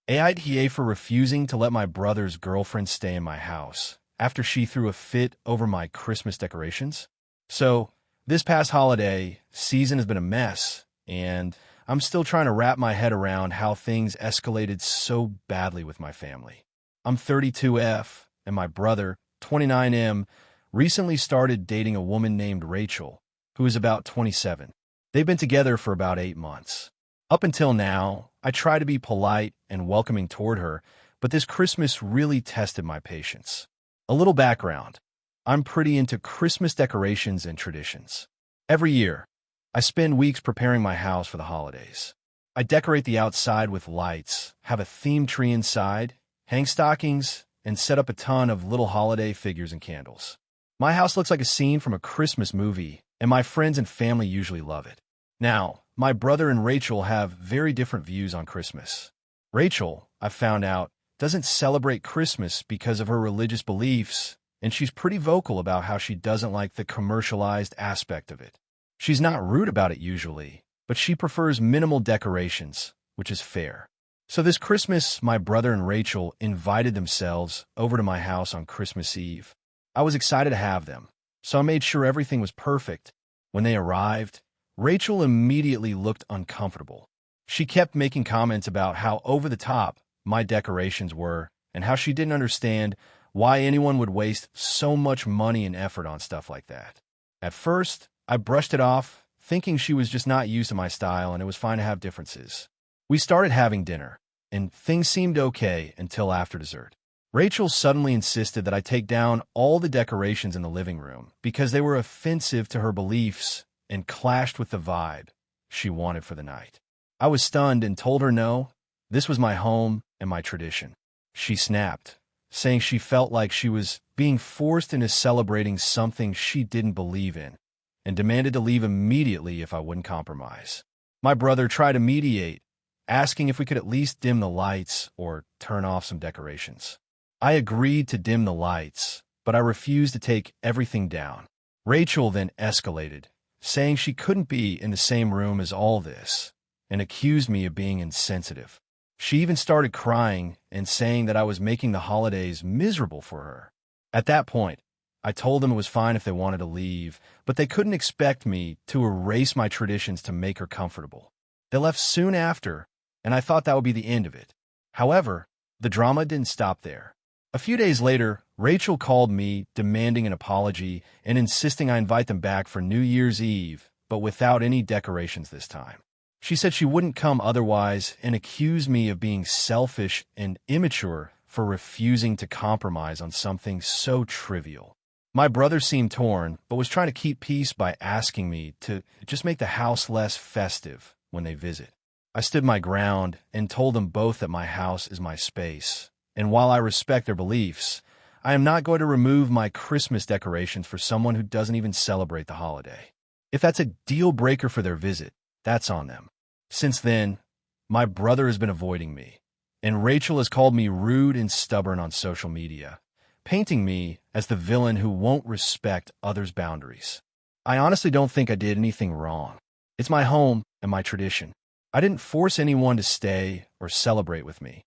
AITA for refusing to let my brother's girlfriend stay in my house after she threw a fit over my Christmas decorations. So, this past holiday season has been a mess, and I'm still trying to wrap my head around how things escalated so badly with my family. I'm 32F, and my brother, 29M, recently started dating a woman named Rachel, who is about 27. They've been together for about 8 months. Up until now, I try to be polite and welcoming toward her, but this Christmas really tested my patience. A little background. I'm pretty into Christmas decorations and traditions. Every year, I spend weeks preparing my house for the holidays. I decorate the outside with lights, have a themed tree inside, hang stockings, and set up a ton of little holiday figures and candles. My house looks like a scene from a Christmas movie, and my friends and family usually love it. Now, my brother and Rachel have very different views on Christmas. Rachel, I've found out, doesn't celebrate Christmas because of her religious beliefs, and she's pretty vocal about how she doesn't like the commercialized aspect of it. She's not rude about it usually, but she prefers minimal decorations, which is fair. So this Christmas, my brother and Rachel invited themselves over to my house on Christmas Eve. I was excited to have them, so I made sure everything was perfect. When they arrived, Rachel immediately looked uncomfortable. She kept making comments about how over the top my decorations were and how she didn't understand why anyone would waste so much money and effort on stuff like that. At first, I brushed it off, thinking she was just not used to my style and it was fine to have differences. We started having dinner, and things seemed okay until after dessert. Rachel suddenly insisted that I take down all the decorations in the living room because they were offensive to her beliefs and clashed with the vibe she wanted for the night. I was stunned and told her no, this was my home and my tradition. She snapped, saying she felt like she was being forced into celebrating something she didn't believe in, and demanded to leave immediately if I wouldn't compromise. My brother tried to mediate, asking if we could at least dim the lights or turn off some decorations. I agreed to dim the lights, but I refused to take everything down. Rachel then escalated, saying she couldn't be in the same room as all this, and accused me of being insensitive. She even started crying and saying that I was making the holidays miserable for her. At that point, I told them it was fine if they wanted to leave, but they couldn't expect me to erase my traditions to make her comfortable. They left soon after, and I thought that would be the end of it. However, the drama didn't stop there. A few days later, Rachel called me demanding an apology and insisting I invite them back for New Year's Eve, but without any decorations this time. She said she wouldn't come otherwise and accused me of being selfish and immature for refusing to compromise on something so trivial. My brother seemed torn, but was trying to keep peace by asking me to just make the house less festive when they visit. I stood my ground and told them both that my house is my space, and while I respect their beliefs, I am not going to remove my Christmas decorations for someone who doesn't even celebrate the holiday. If that's a deal breaker for their visit, that's on them. Since then, my brother has been avoiding me, and Rachel has called me rude and stubborn on social media, painting me as the villain who won't respect others' boundaries. I honestly don't think I did anything wrong. It's my home and my tradition. I didn't force anyone to stay or celebrate with me,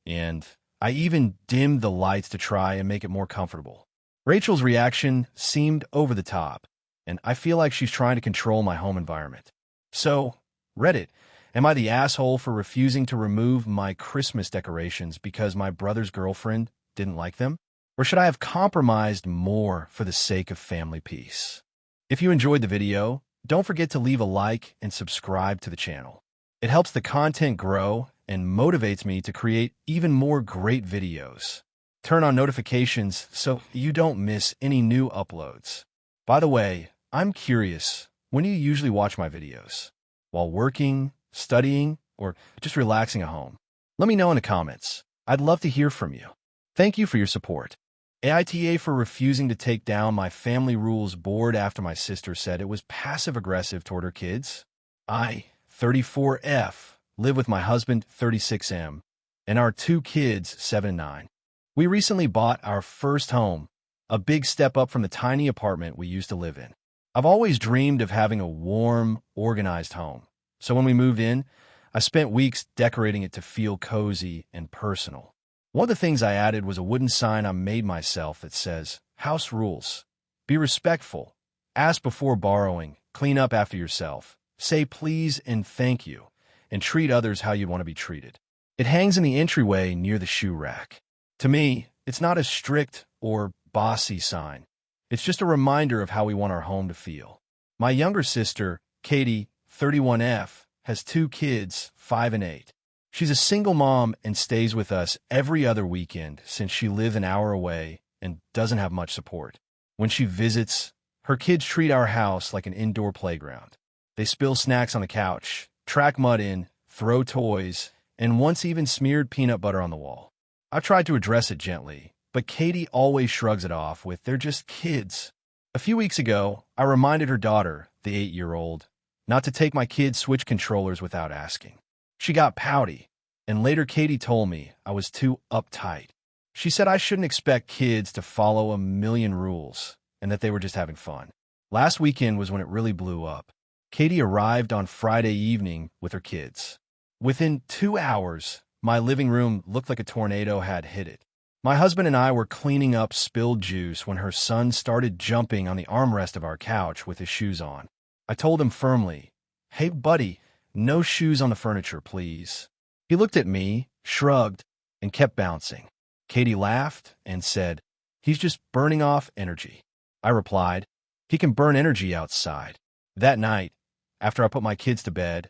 and I even dimmed the lights to try and make it more comfortable. Rachel's reaction seemed over the top, and I feel like she's trying to control my home environment. So, Reddit, am I the asshole for refusing to remove my Christmas decorations because my brother's girlfriend didn't like them? Or should I have compromised more for the sake of family peace? If you enjoyed the video, don't forget to leave a like and subscribe to the channel. It helps the content grow and motivates me to create even more great videos. Turn on notifications so you don't miss any new uploads. By the way, I'm curious, when do you usually watch my videos? While working, studying, or just relaxing at home? Let me know in the comments. I'd love to hear from you. Thank you for your support. AITA for refusing to take down my family rules board after my sister said it was passive-aggressive toward her kids. I, 34F, live with my husband, 36M, and our 2 kids, 7 and 9. We recently bought our first home, a big step up from the tiny apartment we used to live in. I've always dreamed of having a warm, organized home. So when we moved in, I spent weeks decorating it to feel cozy and personal. One of the things I added was a wooden sign I made myself that says, "House rules. Be respectful. Ask before borrowing. Clean up after yourself. Say please and thank you. And treat others how you'd want to be treated." It hangs in the entryway near the shoe rack. To me, it's not a strict or bossy sign. It's just a reminder of how we want our home to feel. My younger sister, Katie, 31F, has 2 kids, 5 and 8. She's a single mom and stays with us every other weekend since she lives an hour away and doesn't have much support. When she visits, her kids treat our house like an indoor playground. They spill snacks on the couch, track mud in, throw toys, and once even smeared peanut butter on the wall. I've tried to address it gently, but Katie always shrugs it off with, "They're just kids." A few weeks ago, I reminded her daughter, the 8-year-old, not to take my kids' Switch controllers without asking. She got pouty, and later Katie told me I was too uptight. She said I shouldn't expect kids to follow a million rules, and that they were just having fun. Last weekend was when it really blew up. Katie arrived on Friday evening with her kids. Within 2 hours, my living room looked like a tornado had hit it. My husband and I were cleaning up spilled juice when her son started jumping on the armrest of our couch with his shoes on. I told him firmly, "Hey, buddy, no shoes on the furniture, please." He looked at me, shrugged, and kept bouncing. Katie laughed and said, "He's just burning off energy." I replied, "He can burn energy outside." That night, after I put my kids to bed,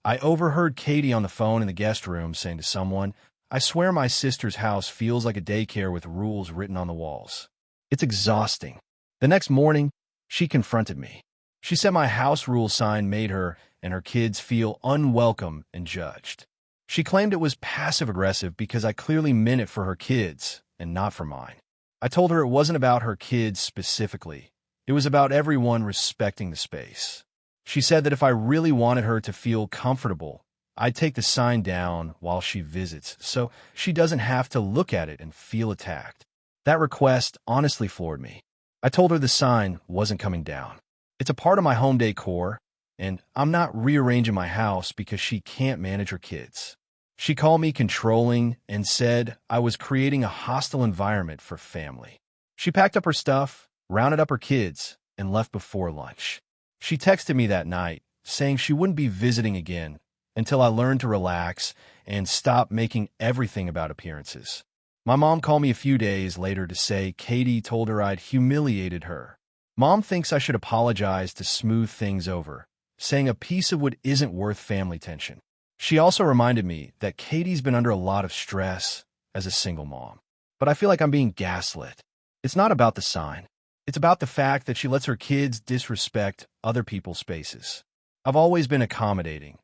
I overheard Katie on the phone in the guest room saying to someone, "I swear my sister's house feels like a daycare with rules written on the walls. It's exhausting." The next morning, she confronted me. She said my house rule sign made her and her kids feel unwelcome and judged. She claimed it was passive-aggressive because I clearly meant it for her kids and not for mine. I told her it wasn't about her kids specifically. It was about everyone respecting the space. She said that if I really wanted her to feel comfortable, I'd take the sign down while she visits so she doesn't have to look at it and feel attacked. That request honestly floored me. I told her the sign wasn't coming down. It's a part of my home decor, and I'm not rearranging my house because she can't manage her kids. She called me controlling and said I was creating a hostile environment for family. She packed up her stuff, rounded up her kids, and left before lunch. She texted me that night, saying she wouldn't be visiting again until I learned to relax and stop making everything about appearances. My mom called me a few days later to say Katie told her I'd humiliated her. Mom thinks I should apologize to smooth things over, saying a piece of wood isn't worth family tension. She also reminded me that Katie's been under a lot of stress as a single mom. But I feel like I'm being gaslit. It's not about the sign. It's about the fact that she lets her kids disrespect other people's spaces. I've always been accommodating,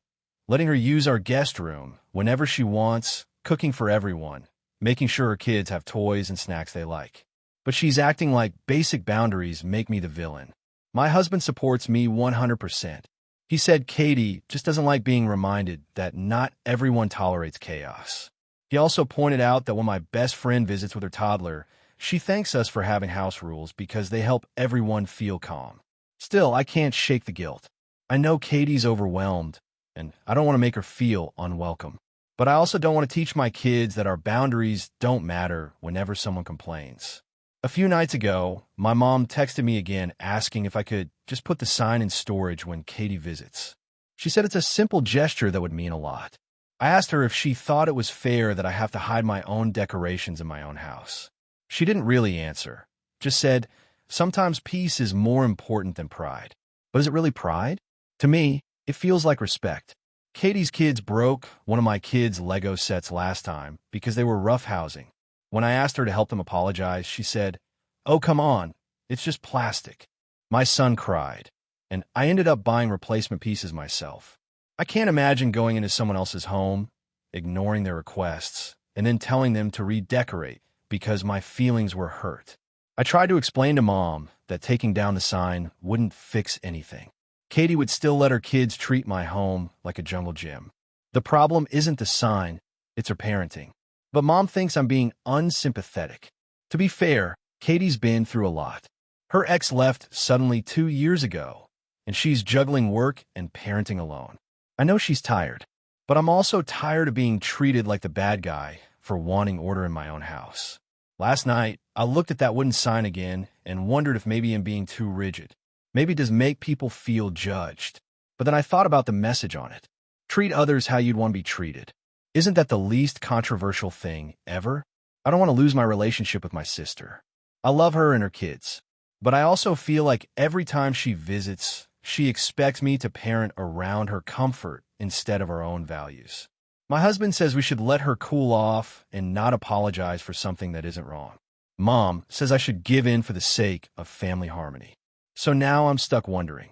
letting her use our guest room whenever she wants, cooking for everyone, making sure her kids have toys and snacks they like. But she's acting like basic boundaries make me the villain. My husband supports me 100%. He said Katie just doesn't like being reminded that not everyone tolerates chaos. He also pointed out that when my best friend visits with her toddler, she thanks us for having house rules because they help everyone feel calm. Still, I can't shake the guilt. I know Katie's overwhelmed, and I don't want to make her feel unwelcome. But I also don't want to teach my kids that our boundaries don't matter whenever someone complains. A few nights ago, my mom texted me again asking if I could just put the sign in storage when Katie visits. She said it's a simple gesture that would mean a lot. I asked her if she thought it was fair that I have to hide my own decorations in my own house. She didn't really answer, just said, sometimes peace is more important than pride. But is it really pride? To me, it feels like respect. Katie's kids broke one of my kids' Lego sets last time because they were roughhousing. When I asked her to help them apologize, she said, "Oh, come on, it's just plastic." My son cried, and I ended up buying replacement pieces myself. I can't imagine going into someone else's home, ignoring their requests, and then telling them to redecorate because my feelings were hurt. I tried to explain to Mom that taking down the sign wouldn't fix anything. Katie would still let her kids treat my home like a jungle gym. The problem isn't the sign, it's her parenting. But Mom thinks I'm being unsympathetic. To be fair, Katie's been through a lot. Her ex left suddenly 2 years ago, and she's juggling work and parenting alone. I know she's tired. But I'm also tired of being treated like the bad guy for wanting order in my own house. Last night, I looked at that wooden sign again and wondered if maybe I'm being too rigid. Maybe it does make people feel judged. But then I thought about the message on it. Treat others how you'd want to be treated. Isn't that the least controversial thing ever? I don't want to lose my relationship with my sister. I love her and her kids. But I also feel like every time she visits, she expects me to parent around her comfort instead of our own values. My husband says we should let her cool off and not apologize for something that isn't wrong. Mom says I should give in for the sake of family harmony. So now I'm stuck wondering,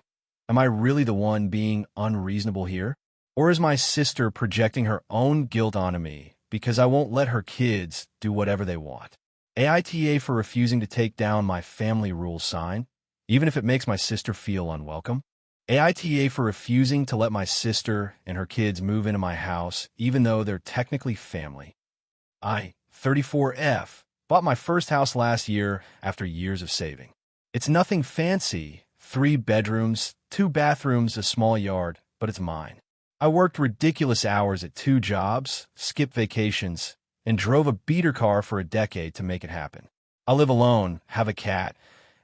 am I really the one being unreasonable here? Or is my sister projecting her own guilt onto me because I won't let her kids do whatever they want? AITA for refusing to take down my family rules sign, even if it makes my sister feel unwelcome. AITA for refusing to let my sister and her kids move into my house, even though they're technically family. I, 34F, bought my first house last year after years of saving. It's nothing fancy, 3 bedrooms, 2 bathrooms, a small yard, but it's mine. I worked ridiculous hours at 2 jobs, skipped vacations, and drove a beater car for a decade to make it happen. I live alone, have a cat,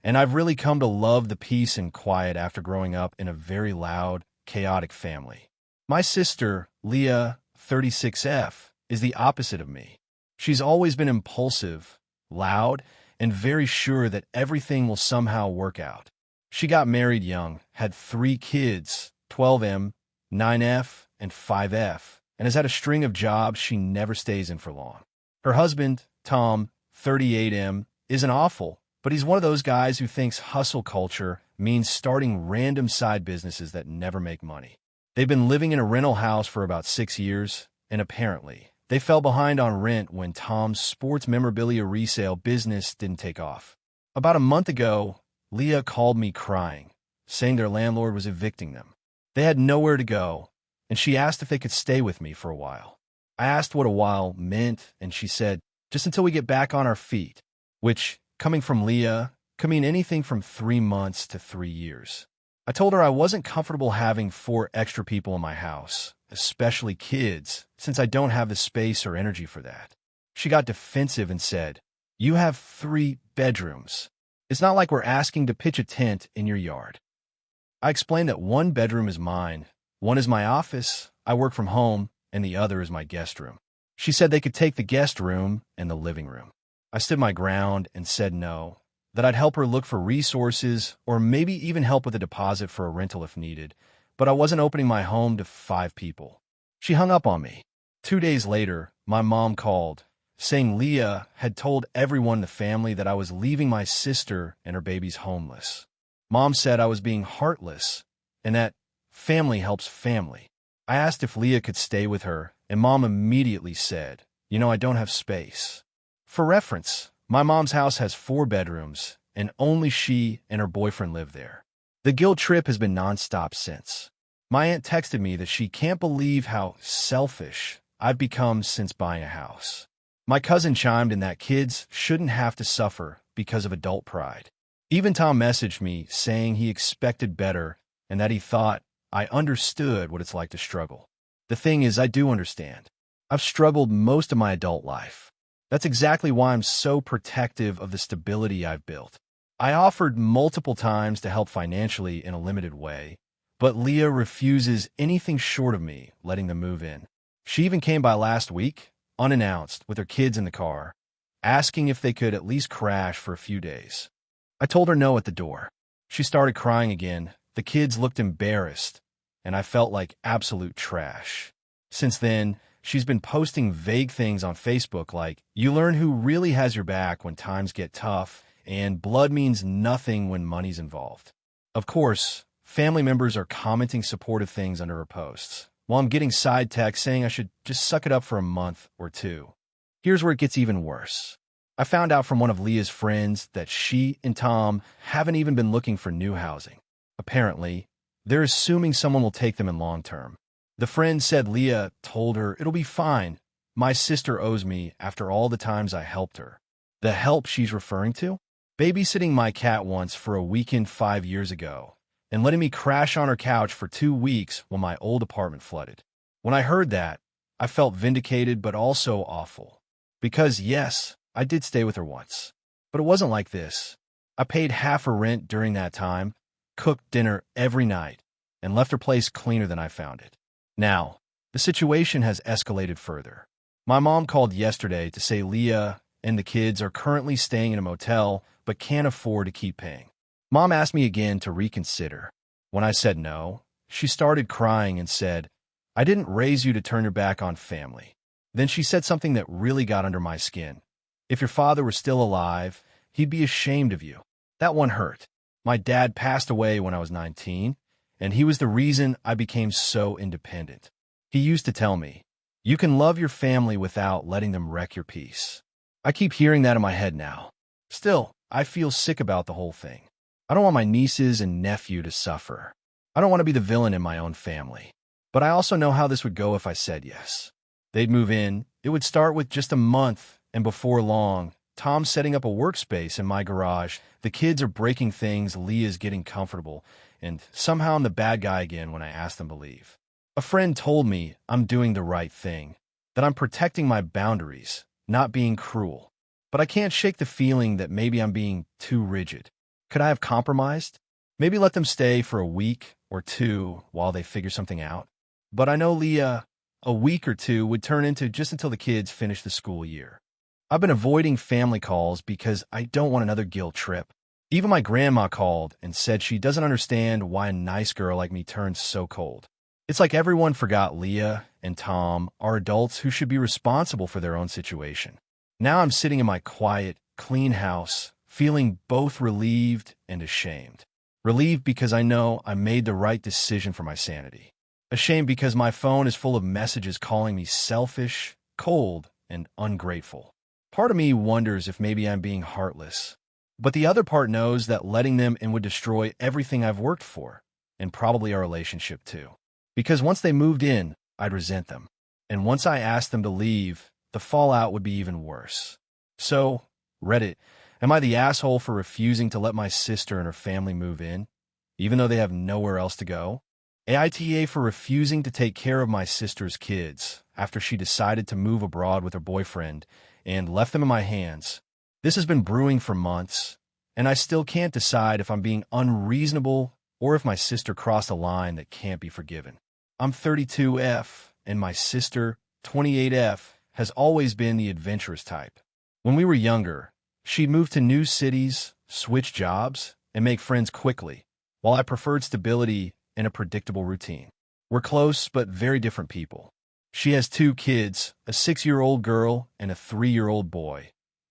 and I've really come to love the peace and quiet after growing up in a very loud, chaotic family. My sister, Leah, 36F, is the opposite of me. She's always been impulsive, loud, and very sure that everything will somehow work out. She got married young, had 3 kids, 12M, 9F, and 5F, and has had a string of jobs she never stays in for long. Her husband, Tom, 38M, isn't awful, but he's one of those guys who thinks hustle culture means starting random side businesses that never make money. They've been living in a rental house for about 6 years, and apparently, they fell behind on rent when Tom's sports memorabilia resale business didn't take off. About a month ago, Leah called me crying, saying their landlord was evicting them. They had nowhere to go, and she asked if they could stay with me for a while. I asked what a while meant, and she said, just until we get back on our feet, which, coming from Leah, could mean anything from 3 months to 3 years. I told her I wasn't comfortable having 4 extra people in my house, especially kids, since I don't have the space or energy for that. She got defensive and said, "You have 3 bedrooms. It's not like we're asking to pitch a tent in your yard." I explained that 1 bedroom is mine, 1 is my office, I work from home, and the other is my guest room. She said they could take the guest room and the living room. I stood my ground and said no, that I'd help her look for resources or maybe even help with a deposit for a rental if needed, but I wasn't opening my home to 5 people. She hung up on me. 2 days later, my mom called, saying Leah had told everyone in the family that I was leaving my sister and her babies homeless. Mom said I was being heartless and that family helps family. I asked if Leah could stay with her, and Mom immediately said, I don't have space. For reference, my mom's house has 4 bedrooms, and only she and her boyfriend live there. The guilt trip has been nonstop since. My aunt texted me that she can't believe how selfish I've become since buying a house. My cousin chimed in that kids shouldn't have to suffer because of adult pride. Even Tom messaged me saying he expected better and that he thought I understood what it's like to struggle. The thing is, I do understand. I've struggled most of my adult life. That's exactly why I'm so protective of the stability I've built. I offered multiple times to help financially in a limited way, but Leah refuses anything short of me letting them move in. She even came by last week, unannounced, with her kids in the car, asking if they could at least crash for a few days. I told her no at the door. She started crying again. The kids looked embarrassed, and I felt like absolute trash. Since then, she's been posting vague things on Facebook like, "You learn who really has your back when times get tough, and blood means nothing when money's involved." Of course, family members are commenting supportive things under her posts, while I'm getting side texts saying I should just suck it up for a month or 2. Here's where it gets even worse. I found out from one of Leah's friends that she and Tom haven't even been looking for new housing. Apparently, they're assuming someone will take them in long term. The friend said Leah told her, "It'll be fine. My sister owes me after all the times I helped her." The help she's referring to? Babysitting my cat once for a weekend 5 years ago, and letting me crash on her couch for 2 weeks when my old apartment flooded. When I heard that, I felt vindicated but also awful. Because, yes, I did stay with her once. But it wasn't like this. I paid half her rent during that time, cooked dinner every night, and left her place cleaner than I found it. Now, the situation has escalated further. My mom called yesterday to say Leah and the kids are currently staying in a motel but can't afford to keep paying. Mom asked me again to reconsider. When I said no, she started crying and said, "I didn't raise you to turn your back on family." Then she said something that really got under my skin. "If your father were still alive, he'd be ashamed of you." That one hurt. My dad passed away when I was 19, and he was the reason I became so independent. He used to tell me, "You can love your family without letting them wreck your peace." I keep hearing that in my head now. Still, I feel sick about the whole thing. I don't want my nieces and nephew to suffer. I don't want to be the villain in my own family. But I also know how this would go if I said yes. They'd move in, it would start with just a month, and before long, Tom's setting up a workspace in my garage, the kids are breaking things, Leah's getting comfortable, and somehow I'm the bad guy again when I ask them to leave. A friend told me I'm doing the right thing, that I'm protecting my boundaries, not being cruel. But I can't shake the feeling that maybe I'm being too rigid. Could I have compromised? Maybe let them stay for a week or two while they figure something out? But I know Leah, a week or two would turn into just until the kids finish the school year. I've been avoiding family calls because I don't want another guilt trip. Even my grandma called and said she doesn't understand why a nice girl like me turns so cold. It's like everyone forgot Leah and Tom are adults who should be responsible for their own situation. Now I'm sitting in my quiet, clean house, feeling both relieved and ashamed. Relieved because I know I made the right decision for my sanity. Ashamed because my phone is full of messages calling me selfish, cold, and ungrateful. Part of me wonders if maybe I'm being heartless. But the other part knows that letting them in would destroy everything I've worked for, and probably our relationship too. Because once they moved in, I'd resent them. And once I asked them to leave, the fallout would be even worse. So, Reddit, am I the asshole for refusing to let my sister and her family move in, even though they have nowhere else to go? AITA for refusing to take care of my sister's kids after she decided to move abroad with her boyfriend and left them in my hands. This has been brewing for months, and I still can't decide if I'm being unreasonable or if my sister crossed a line that can't be forgiven. I'm 32F, and my sister, 28F, has always been the adventurous type. When we were younger, she'd move to new cities, switch jobs, and make friends quickly, while I preferred stability and a predictable routine. We're close but very different people. She has 2 kids, a 6-year-old girl and a 3-year-old boy.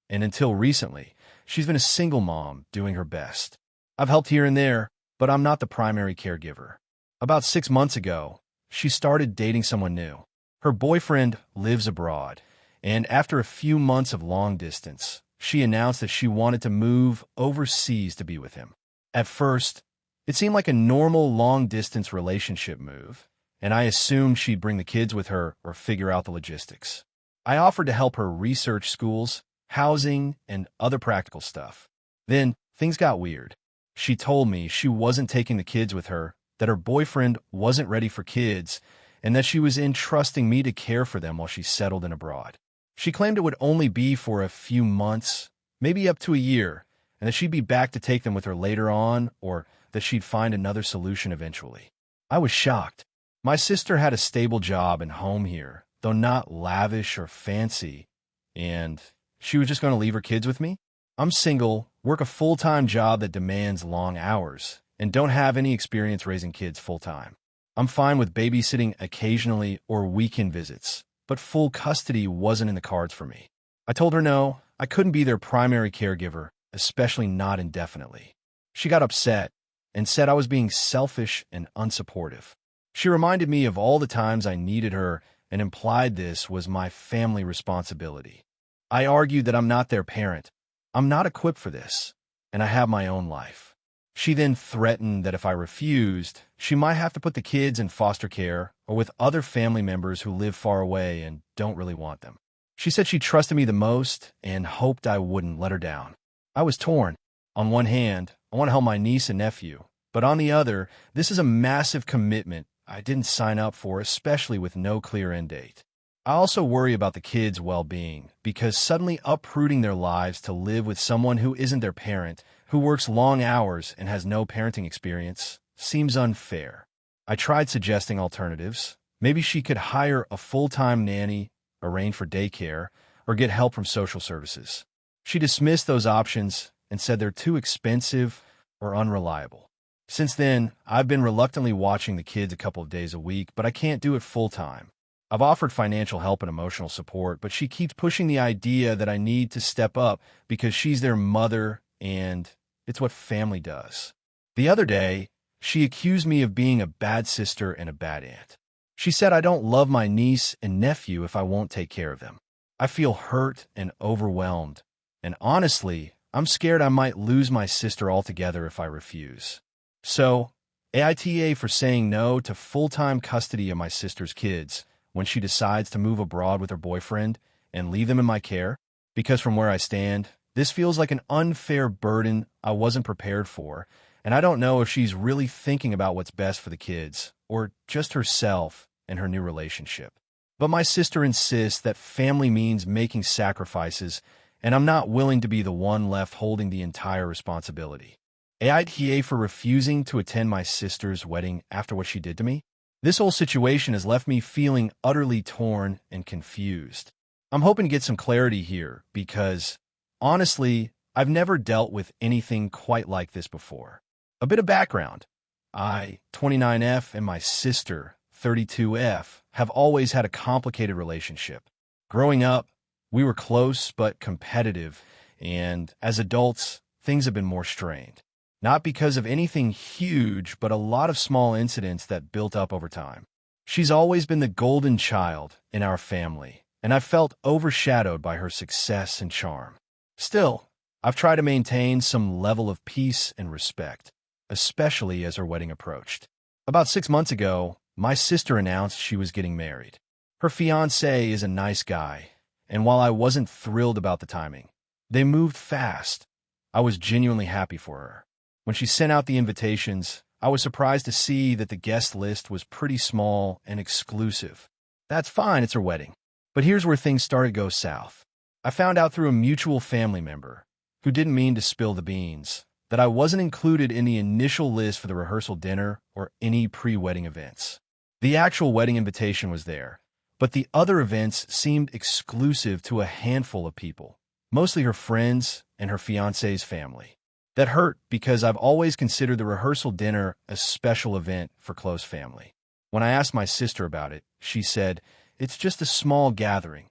And until recently, she's been a single mom doing her best. I've helped here and there, but I'm not the primary caregiver. About 6 months ago, she started dating someone new. Her boyfriend lives abroad, and after a few months of long distance, she announced that she wanted to move overseas to be with him. At first, it seemed like a normal long-distance relationship move, and I assumed she'd bring the kids with her or figure out the logistics. I offered to help her research schools, housing, and other practical stuff. Then, things got weird. She told me she wasn't taking the kids with her, that her boyfriend wasn't ready for kids, and that she was entrusting me to care for them while she settled in abroad. She claimed it would only be for a few months, maybe up to a year, and that she'd be back to take them with her later on, or that she'd find another solution eventually. I was shocked. My sister had a stable job and home here, though not lavish or fancy, and she was just going to leave her kids with me? I'm single, work a full-time job that demands long hours, and don't have any experience raising kids full-time. I'm fine with babysitting occasionally or weekend visits, but full custody wasn't in the cards for me. I told her no, I couldn't be their primary caregiver, especially not indefinitely. She got upset and said I was being selfish and unsupportive. She reminded me of all the times I needed her and implied this was my family responsibility. I argued that I'm not their parent. I'm not equipped for this, and I have my own life. She then threatened that if I refused, she might have to put the kids in foster care or with other family members who live far away and don't really want them. She said she trusted me the most and hoped I wouldn't let her down. I was torn. On one hand, I want to help my niece and nephew, but on the other, this is a massive commitment I didn't sign up for, especially with no clear end date. I also worry about the kids' well-being, because suddenly uprooting their lives to live with someone who isn't their parent, who works long hours and has no parenting experience, seems unfair. I tried suggesting alternatives. Maybe she could hire a full-time nanny, arrange for daycare, or get help from social services. She dismissed those options and said they're too expensive or unreliable. Since then, I've been reluctantly watching the kids a couple of days a week, but I can't do it full-time. I've offered financial help and emotional support, but she keeps pushing the idea that I need to step up because she's their mother and it's what family does. The other day, she accused me of being a bad sister and a bad aunt. She said I don't love my niece and nephew if I won't take care of them. I feel hurt and overwhelmed, and honestly, I'm scared I might lose my sister altogether if I refuse. So, AITA for saying no to full-time custody of my sister's kids when she decides to move abroad with her boyfriend and leave them in my care, because from where I stand, this feels like an unfair burden I wasn't prepared for, and I don't know if she's really thinking about what's best for the kids, or just herself and her new relationship. But my sister insists that family means making sacrifices, and I'm not willing to be the one left holding the entire responsibility. AITA for refusing to attend my sister's wedding after what she did to me? This whole situation has left me feeling utterly torn and confused. I'm hoping to get some clarity here because, honestly, I've never dealt with anything quite like this before. A bit of background. I, 29F, and my sister, 32F, have always had a complicated relationship. Growing up, we were close but competitive, and as adults, things have been more strained. Not because of anything huge, but a lot of small incidents that built up over time. She's always been the golden child in our family, and I've felt overshadowed by her success and charm. Still, I've tried to maintain some level of peace and respect, especially as her wedding approached. About 6 months ago, my sister announced she was getting married. Her fiancé is a nice guy, and while I wasn't thrilled about the timing, they moved fast. I was genuinely happy for her. When she sent out the invitations, I was surprised to see that the guest list was pretty small and exclusive. That's fine, it's her wedding. But here's where things started to go south. I found out through a mutual family member, who didn't mean to spill the beans, that I wasn't included in the initial list for the rehearsal dinner or any pre-wedding events. The actual wedding invitation was there, but the other events seemed exclusive to a handful of people, mostly her friends and her fiancé's family. That hurt because I've always considered the rehearsal dinner a special event for close family. When I asked my sister about it, she said, "It's just a small gathering.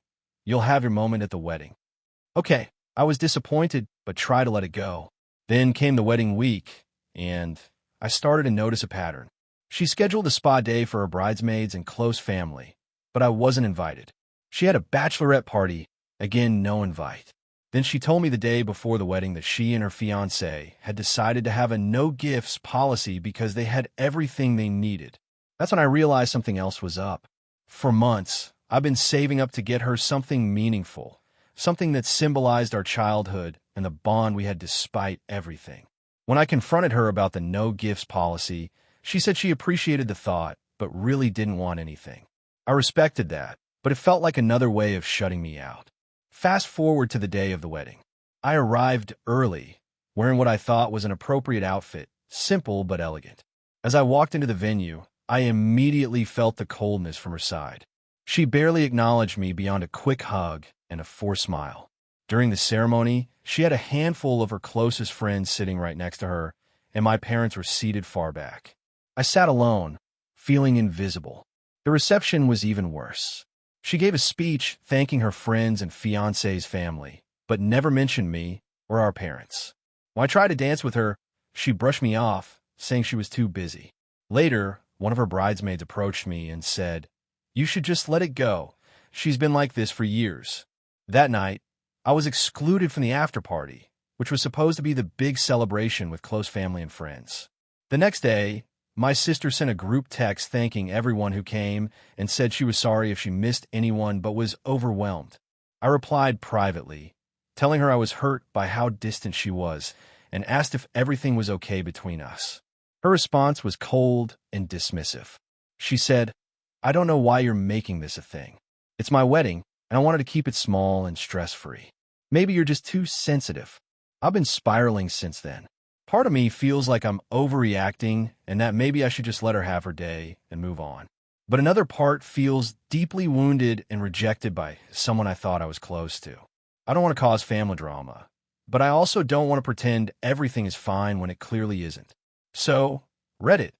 You'll have your moment at the wedding." Okay, I was disappointed, but tried to let it go. Then came the wedding week, and I started to notice a pattern. She scheduled a spa day for her bridesmaids and close family, but I wasn't invited. She had a bachelorette party, again no invite. Then she told me the day before the wedding that she and her fiancé had decided to have a no-gifts policy because they had everything they needed. That's when I realized something else was up. For months, I've been saving up to get her something meaningful, something that symbolized our childhood and the bond we had despite everything. When I confronted her about the no-gifts policy, she said she appreciated the thought, but really didn't want anything. I respected that, but it felt like another way of shutting me out. Fast forward to the day of the wedding. I arrived early, wearing what I thought was an appropriate outfit, simple but elegant. As I walked into the venue, I immediately felt the coldness from her side. She barely acknowledged me beyond a quick hug and a forced smile. During the ceremony, she had a handful of her closest friends sitting right next to her, and my parents were seated far back. I sat alone, feeling invisible. The reception was even worse. She gave a speech thanking her friends and fiancé's family, but never mentioned me or our parents. When I tried to dance with her, she brushed me off, saying she was too busy. Later, one of her bridesmaids approached me and said, "You should just let it go. She's been like this for years." That night, I was excluded from the after-party, which was supposed to be the big celebration with close family and friends. The next day, my sister sent a group text thanking everyone who came and said she was sorry if she missed anyone but was overwhelmed. I replied privately, telling her I was hurt by how distant she was and asked if everything was okay between us. Her response was cold and dismissive. She said, "I don't know why you're making this a thing. It's my wedding, and I wanted to keep it small and stress-free. Maybe you're just too sensitive." I've been spiraling since then. Part of me feels like I'm overreacting and that maybe I should just let her have her day and move on. But another part feels deeply wounded and rejected by someone I thought I was close to. I don't want to cause family drama, but I also don't want to pretend everything is fine when it clearly isn't. So, Reddit.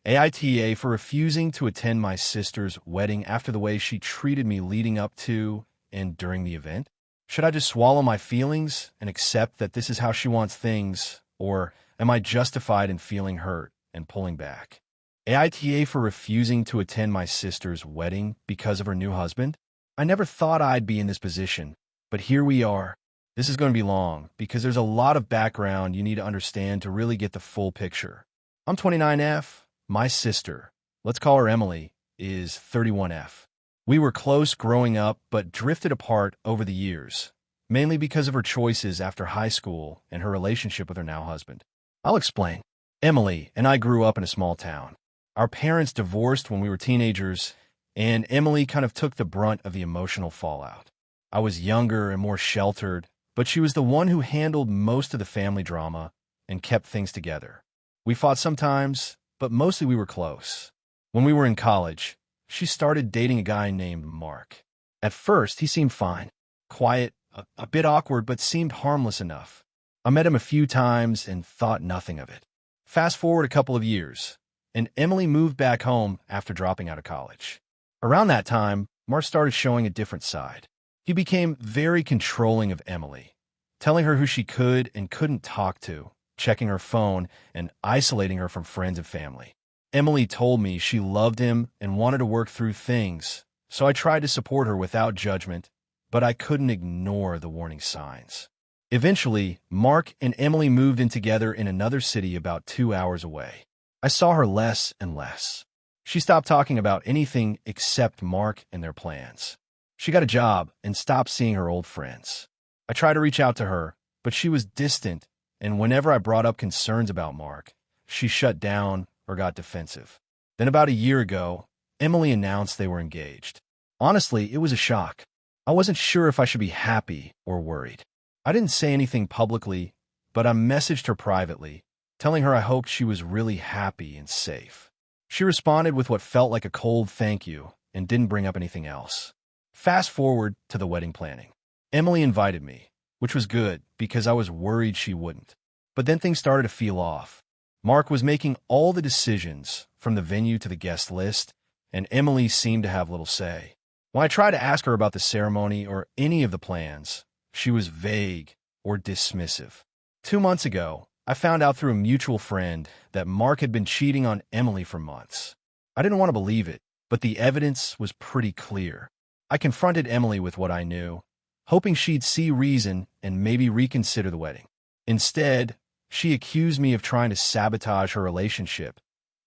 AITA for refusing to attend my sister's wedding after the way she treated me leading up to and during the event? Should I just swallow my feelings and accept that this is how she wants things, or am I justified in feeling hurt and pulling back? AITA for refusing to attend my sister's wedding because of her new husband? I never thought I'd be in this position, but here we are. This is going to be long because there's a lot of background you need to understand to really get the full picture. I'm 29F. My sister, let's call her Emily, is 31F. We were close growing up, but drifted apart over the years, mainly because of her choices after high school and her relationship with her now husband. I'll explain. Emily and I grew up in a small town. Our parents divorced when we were teenagers, and Emily kind of took the brunt of the emotional fallout. I was younger and more sheltered, but she was the one who handled most of the family drama and kept things together. We fought sometimes, but mostly we were close. When we were in college, she started dating a guy named Mark. At first, he seemed fine, quiet, a bit awkward, but seemed harmless enough. I met him a few times and thought nothing of it. Fast forward a couple of years, and Emily moved back home after dropping out of college. Around that time, Mark started showing a different side. He became very controlling of Emily, telling her who she could and couldn't talk to, checking her phone, and isolating her from friends and family. Emily told me she loved him and wanted to work through things, so I tried to support her without judgment, but I couldn't ignore the warning signs. Eventually, Mark and Emily moved in together in another city about 2 hours away. I saw her less and less. She stopped talking about anything except Mark and their plans. She got a job and stopped seeing her old friends. I tried to reach out to her, but she was distant, and whenever I brought up concerns about Mark, she shut down or got defensive. Then about a year ago, Emily announced they were engaged. Honestly, it was a shock. I wasn't sure if I should be happy or worried. I didn't say anything publicly, but I messaged her privately, telling her I hoped she was really happy and safe. She responded with what felt like a cold thank you and didn't bring up anything else. Fast forward to the wedding planning. Emily invited me, which was good because I was worried she wouldn't. But then things started to feel off. Mark was making all the decisions, from the venue to the guest list, and Emily seemed to have little say. When I tried to ask her about the ceremony or any of the plans, she was vague or dismissive. 2 months ago, I found out through a mutual friend that Mark had been cheating on Emily for months. I didn't want to believe it, but the evidence was pretty clear. I confronted Emily with what I knew, hoping she'd see reason and maybe reconsider the wedding. Instead, she accused me of trying to sabotage her relationship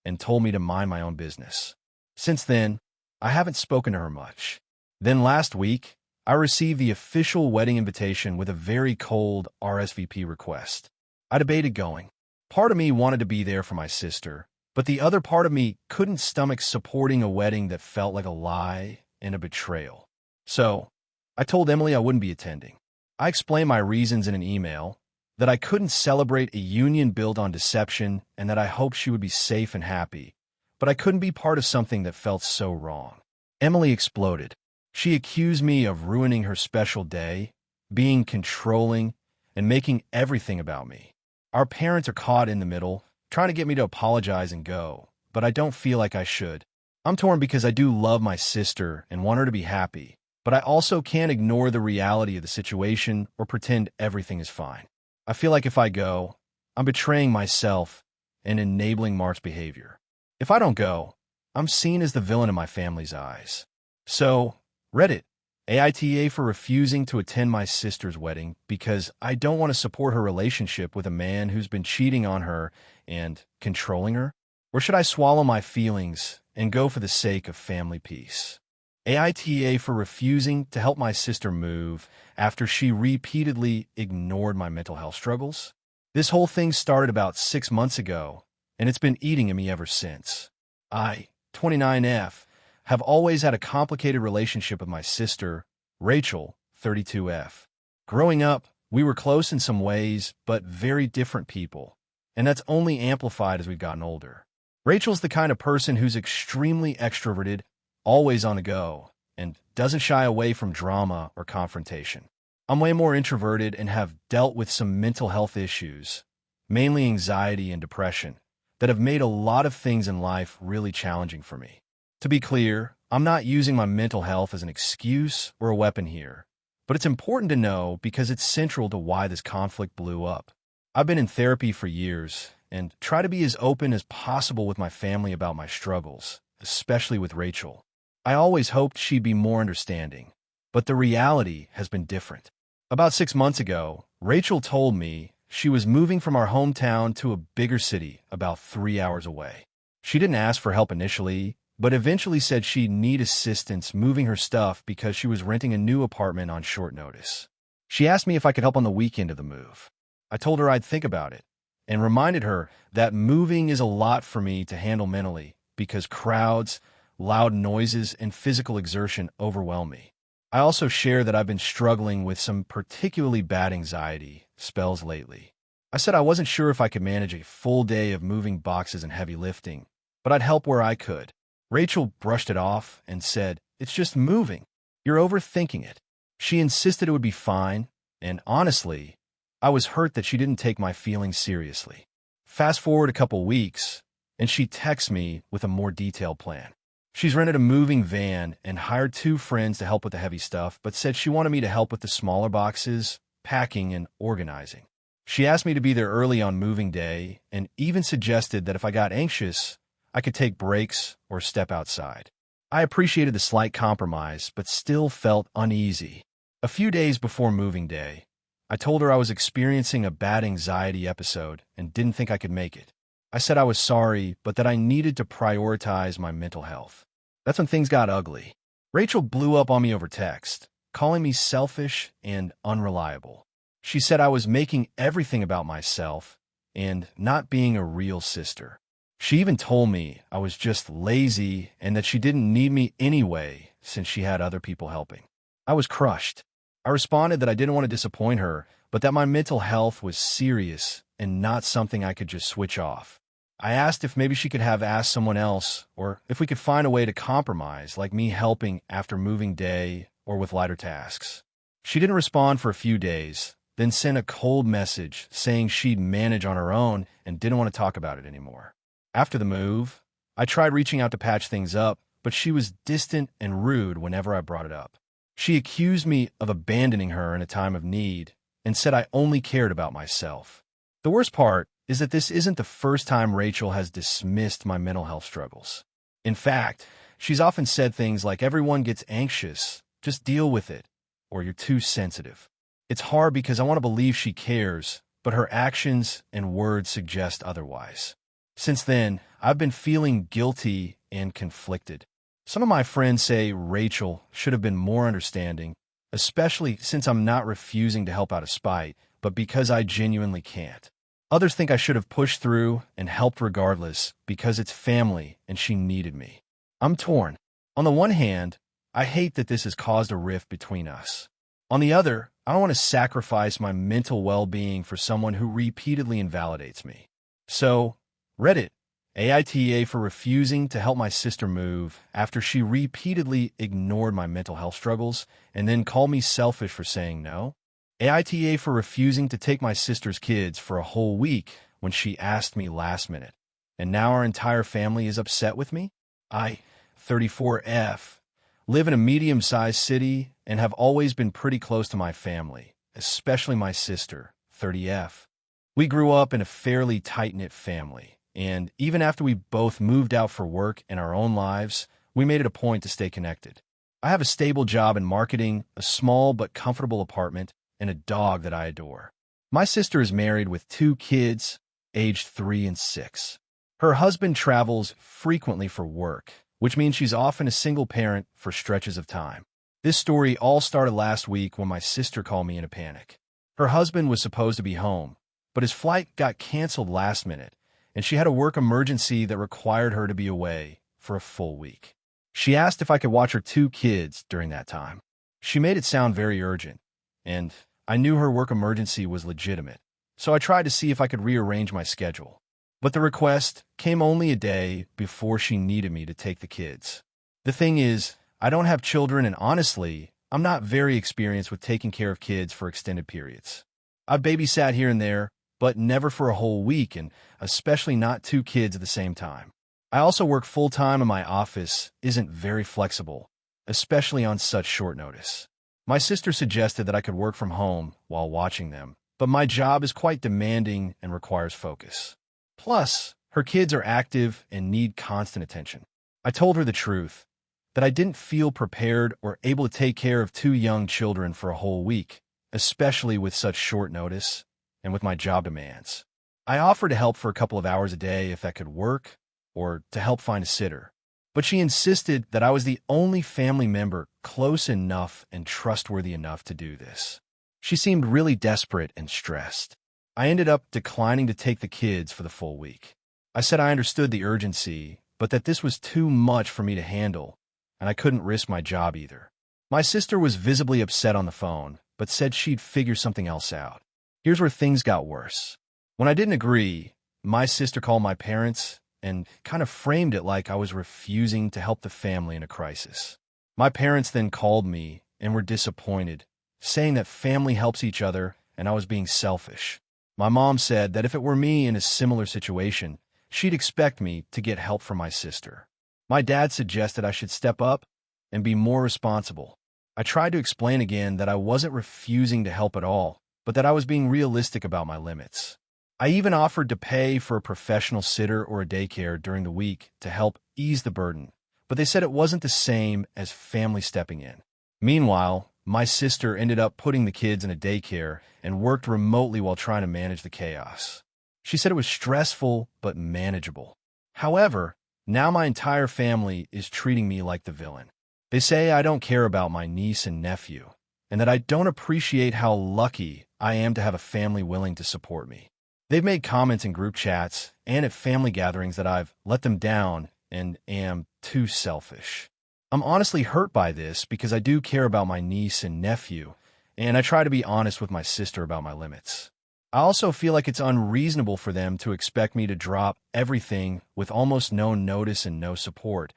and told me to mind my own business. Since then, I haven't spoken to her much. Then last week, I received the official wedding invitation with a very cold RSVP request. I debated going. Part of me wanted to be there for my sister, but the other part of me couldn't stomach supporting a wedding that felt like a lie and a betrayal. So, I told Emily I wouldn't be attending. I explained my reasons in an email, that I couldn't celebrate a union built on deception and that I hoped she would be safe and happy, but I couldn't be part of something that felt so wrong. Emily exploded. She accused me of ruining her special day, being controlling, and making everything about me. Our parents are caught in the middle, trying to get me to apologize and go, but I don't feel like I should. I'm torn because I do love my sister and want her to be happy, but I also can't ignore the reality of the situation or pretend everything is fine. I feel like if I go, I'm betraying myself and enabling Mark's behavior. If I don't go, I'm seen as the villain in my family's eyes. So, Reddit, AITA for refusing to attend my sister's wedding because I don't want to support her relationship with a man who's been cheating on her and controlling her? Or should I swallow my feelings and go for the sake of family peace? AITA for refusing to help my sister move after she repeatedly ignored my mental health struggles. This whole thing started about 6 months ago, and it's been eating at me ever since. I 29F, have always had a complicated relationship with my sister, Rachel, 32F. Growing up, we were close in some ways, but very different people, and that's only amplified as we've gotten older. Rachel's the kind of person who's extremely extroverted, always on the go, and doesn't shy away from drama or confrontation. I'm way more introverted and have dealt with some mental health issues, mainly anxiety and depression, that have made a lot of things in life really challenging for me. To be clear, I'm not using my mental health as an excuse or a weapon here, but it's important to know because it's central to why this conflict blew up. I've been in therapy for years and try to be as open as possible with my family about my struggles, especially with Rachel. I always hoped she'd be more understanding, but the reality has been different. About 6 months ago, Rachel told me she was moving from our hometown to a bigger city about 3 hours away. She didn't ask for help initially, but eventually said she'd need assistance moving her stuff because she was renting a new apartment on short notice. She asked me if I could help on the weekend of the move. I told her I'd think about it, and reminded her that moving is a lot for me to handle mentally because crowds, loud noises, and physical exertion overwhelm me. I also share that I've been struggling with some particularly bad anxiety spells lately. I said I wasn't sure if I could manage a full day of moving boxes and heavy lifting, but I'd help where I could. Rachel brushed it off and said, "It's just moving. You're overthinking it." She insisted it would be fine, and honestly, I was hurt that she didn't take my feelings seriously. Fast forward a couple weeks, and she texts me with a more detailed plan. She's rented a moving van and hired 2 friends to help with the heavy stuff, but said she wanted me to help with the smaller boxes, packing, and organizing. She asked me to be there early on moving day and even suggested that if I got anxious, I could take breaks or step outside. I appreciated the slight compromise, but still felt uneasy. A few days before moving day, I told her I was experiencing a bad anxiety episode and didn't think I could make it. I said I was sorry, but that I needed to prioritize my mental health. That's when things got ugly. Rachel blew up on me over text, calling me selfish and unreliable. She said I was making everything about myself and not being a real sister. She even told me I was just lazy and that she didn't need me anyway since she had other people helping. I was crushed. I responded that I didn't want to disappoint her, but that my mental health was serious and not something I could just switch off. I asked if maybe she could have asked someone else or if we could find a way to compromise, like me helping after moving day or with lighter tasks. She didn't respond for a few days, then sent a cold message saying she'd manage on her own and didn't want to talk about it anymore. After the move, I tried reaching out to patch things up, but she was distant and rude whenever I brought it up. She accused me of abandoning her in a time of need and said I only cared about myself. The worst part is that this isn't the first time Rachel has dismissed my mental health struggles. In fact, she's often said things like, "Everyone gets anxious, just deal with it," or "You're too sensitive." It's hard because I want to believe she cares, but her actions and words suggest otherwise. Since then, I've been feeling guilty and conflicted. Some of my friends say Rachel should have been more understanding, especially since I'm not refusing to help out of spite, but because I genuinely can't. Others think I should have pushed through and helped regardless because it's family and she needed me. I'm torn. On the one hand, I hate that this has caused a rift between us. On the other, I don't want to sacrifice my mental well-being for someone who repeatedly invalidates me. So, Reddit, AITA for refusing to help my sister move after she repeatedly ignored my mental health struggles and then called me selfish for saying no. AITA for refusing to take my sister's kids for a whole week when she asked me last minute. And now our entire family is upset with me? I, 34F, live in a medium-sized city and have always been pretty close to my family, especially my sister, 30F. We grew up in a fairly tight-knit family. And even after we both moved out for work and our own lives, we made it a point to stay connected. I have a stable job in marketing, a small but comfortable apartment, and a dog that I adore. My sister is married with 2 kids, aged 3 and 6. Her husband travels frequently for work, which means she's often a single parent for stretches of time. This story all started last week when my sister called me in a panic. Her husband was supposed to be home, but his flight got canceled last minute, and she had a work emergency that required her to be away for a full week. She asked if I could watch her 2 kids during that time. She made it sound very urgent, and I knew her work emergency was legitimate, so I tried to see if I could rearrange my schedule. But the request came only a day before she needed me to take the kids. The thing is, I don't have children, and honestly, I'm not very experienced with taking care of kids for extended periods. I've babysat here and there, but never for a whole week, and especially not 2 kids at the same time. I also work full-time, and my office isn't very flexible, especially on such short notice. My sister suggested that I could work from home while watching them, but my job is quite demanding and requires focus. Plus, her kids are active and need constant attention. I told her the truth, that I didn't feel prepared or able to take care of 2 young children for a whole week, especially with such short notice and with my job demands. I offered to help for a couple of hours a day if that could work, or to help find a sitter. But she insisted that I was the only family member close enough and trustworthy enough to do this. She seemed really desperate and stressed. I ended up declining to take the kids for the full week. I said I understood the urgency, but that this was too much for me to handle, and I couldn't risk my job either. My sister was visibly upset on the phone, but said she'd figure something else out. Here's where things got worse. When I didn't agree, my sister called my parents and kind of framed it like I was refusing to help the family in a crisis. My parents then called me and were disappointed, saying that family helps each other and I was being selfish. My mom said that if it were me in a similar situation, she'd expect me to get help from my sister. My dad suggested I should step up and be more responsible. I tried to explain again that I wasn't refusing to help at all, but that I was being realistic about my limits. I even offered to pay for a professional sitter or a daycare during the week to help ease the burden, but they said it wasn't the same as family stepping in. Meanwhile, my sister ended up putting the kids in a daycare and worked remotely while trying to manage the chaos. She said it was stressful but manageable. However, now my entire family is treating me like the villain. They say I don't care about my niece and nephew, and that I don't appreciate how lucky I am to have a family willing to support me. They've made comments in group chats and at family gatherings that I've let them down and am too selfish. I'm honestly hurt by this because I do care about my niece and nephew, and I try to be honest with my sister about my limits. I also feel like it's unreasonable for them to expect me to drop everything with almost no notice and no support,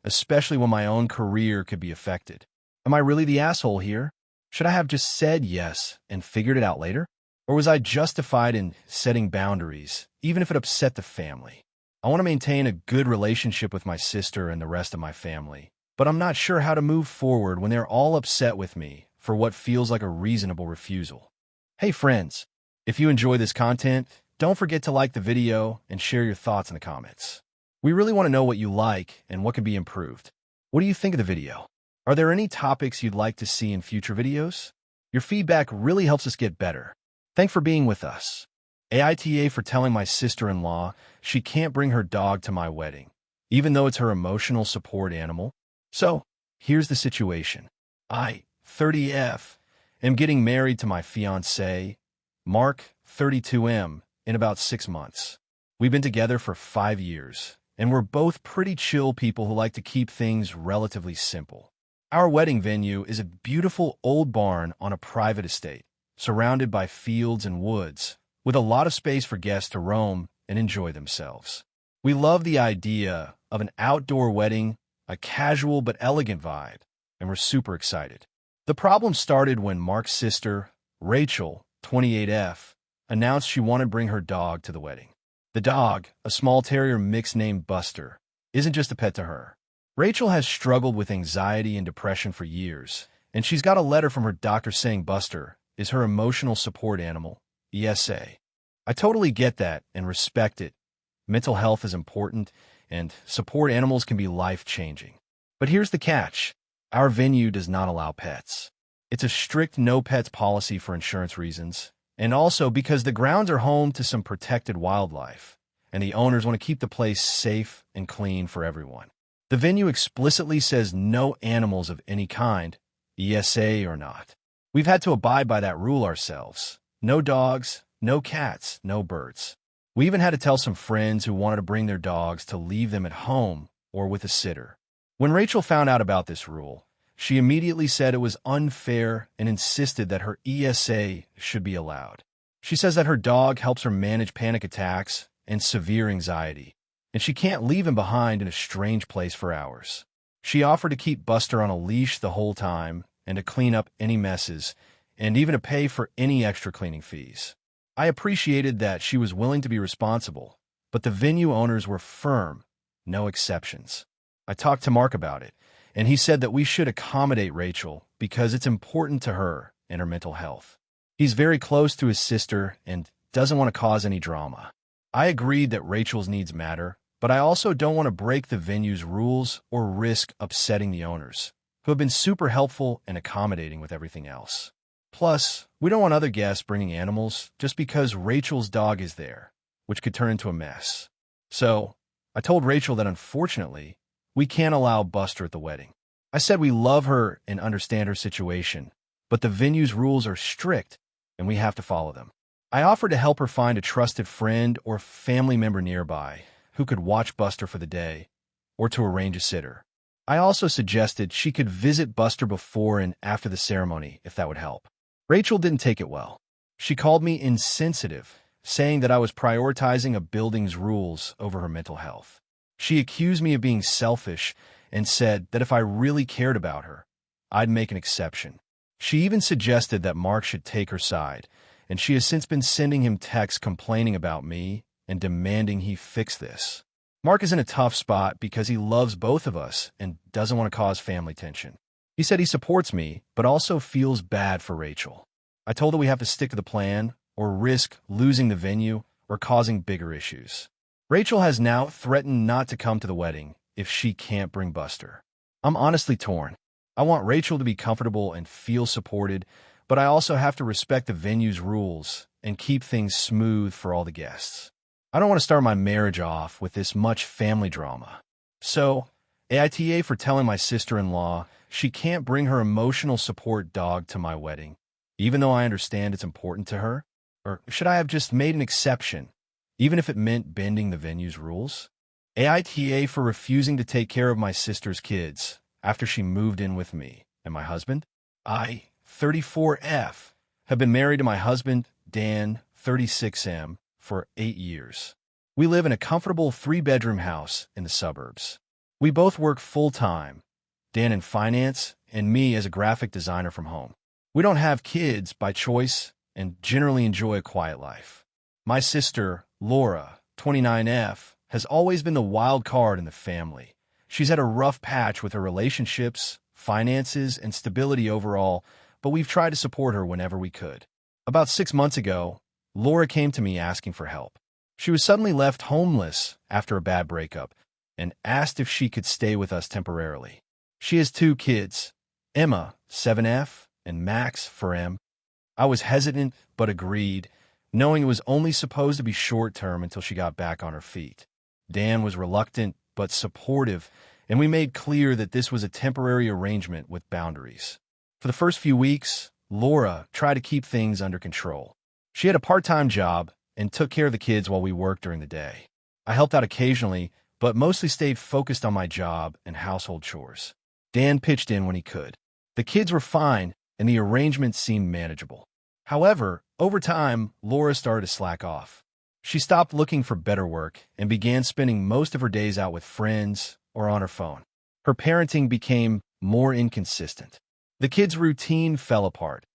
especially when my own career could be affected. Am I really the asshole here? Should I have just said yes and figured it out later? Or was I justified in setting boundaries, even if it upset the family? I want to maintain a good relationship with my sister and the rest of my family, but I'm not sure how to move forward when they're all upset with me for what feels like a reasonable refusal. Hey friends, if you enjoy this content, don't forget to like the video and share your thoughts in the comments. We really want to know what you like and what can be improved. What do you think of the video? Are there any topics you'd like to see in future videos? Your feedback really helps us get better. Thanks for being with us. AITA for telling my sister-in-law she can't bring her dog to my wedding, even though it's her emotional support animal. So, here's the situation. I, 30F, am getting married to my fiancé, Mark, 32M, in about 6 months. We've been together for 5 years, and we're both pretty chill people who like to keep things relatively simple. Our wedding venue is a beautiful old barn on a private estate, surrounded by fields and woods, with a lot of space for guests to roam and enjoy themselves. We love the idea of an outdoor wedding, a casual but elegant vibe, and we're super excited. The problem started when Mark's sister, Rachel, 28F, announced she wanted to bring her dog to the wedding. The dog, a small terrier mix named Buster, isn't just a pet to her. Rachel has struggled with anxiety and depression for years, and she's got a letter from her doctor saying Buster is her emotional support animal, ESA. I totally get that and respect it. Mental health is important, and support animals can be life-changing. But here's the catch. Our venue does not allow pets. It's a strict no-pets policy for insurance reasons, and also because the grounds are home to some protected wildlife, and the owners want to keep the place safe and clean for everyone. The venue explicitly says no animals of any kind, ESA or not. We've had to abide by that rule ourselves. No dogs, no cats, no birds. We even had to tell some friends who wanted to bring their dogs to leave them at home or with a sitter. When Rachel found out about this rule, she immediately said it was unfair and insisted that her ESA should be allowed. She says that her dog helps her manage panic attacks and severe anxiety, and she can't leave him behind in a strange place for hours. She offered to keep Buster on a leash the whole time and to clean up any messes, and even to pay for any extra cleaning fees. I appreciated that she was willing to be responsible, but the venue owners were firm, no exceptions. I talked to Mark about it, and he said that we should accommodate Rachel because it's important to her and her mental health. He's very close to his sister and doesn't want to cause any drama. I agreed that Rachel's needs matter, but I also don't want to break the venue's rules or risk upsetting the owners, who have been super helpful and accommodating with everything else. Plus, we don't want other guests bringing animals just because Rachel's dog is there, which could turn into a mess. So, I told Rachel that unfortunately, we can't allow Buster at the wedding. I said we love her and understand her situation, but the venue's rules are strict and we have to follow them. I offered to help her find a trusted friend or family member nearby who could watch Buster for the day, or to arrange a sitter. I also suggested she could visit Buster before and after the ceremony if that would help. Rachel didn't take it well. She called me insensitive, saying that I was prioritizing a building's rules over her mental health. She accused me of being selfish and said that if I really cared about her, I'd make an exception. She even suggested that Mark should take her side, and she has since been sending him texts complaining about me and demanding he fix this. Mark is in a tough spot because he loves both of us and doesn't want to cause family tension. He said he supports me, but also feels bad for Rachel. I told her we have to stick to the plan or risk losing the venue or causing bigger issues. Rachel has now threatened not to come to the wedding if she can't bring Buster. I'm honestly torn. I want Rachel to be comfortable and feel supported, but I also have to respect the venue's rules and keep things smooth for all the guests. I don't want to start my marriage off with this much family drama. So, AITA for telling my sister-in-law she can't bring her emotional support dog to my wedding, even though I understand it's important to her? Or should I have just made an exception, even if it meant bending the venue's rules? AITA for refusing to take care of my sister's kids after she moved in with me and my husband? I, 34F, have been married to my husband, Dan, 36M, for 8 years. We live in a comfortable 3-bedroom house in the suburbs. We both work full-time, Dan in finance and me as a graphic designer from home. We don't have kids by choice and generally enjoy a quiet life. My sister, Laura, 29F, has always been the wild card in the family. She's had a rough patch with her relationships, finances, and stability overall, but we've tried to support her whenever we could. About 6 months ago, Laura came to me asking for help. She was suddenly left homeless after a bad breakup and asked if she could stay with us temporarily. She has 2 kids, Emma, 7F, and Max, 4M. I was hesitant but agreed, knowing it was only supposed to be short-term until she got back on her feet. Dan was reluctant but supportive, and we made clear that this was a temporary arrangement with boundaries. For the first few weeks, Laura tried to keep things under control. She had a part-time job and took care of the kids while we worked during the day. I helped out occasionally, but mostly stayed focused on my job and household chores. Dan pitched in when he could. The kids were fine, and the arrangement seemed manageable. However, over time, Laura started to slack off. She stopped looking for better work and began spending most of her days out with friends or on her phone. Her parenting became more inconsistent. The kids' routine fell apart.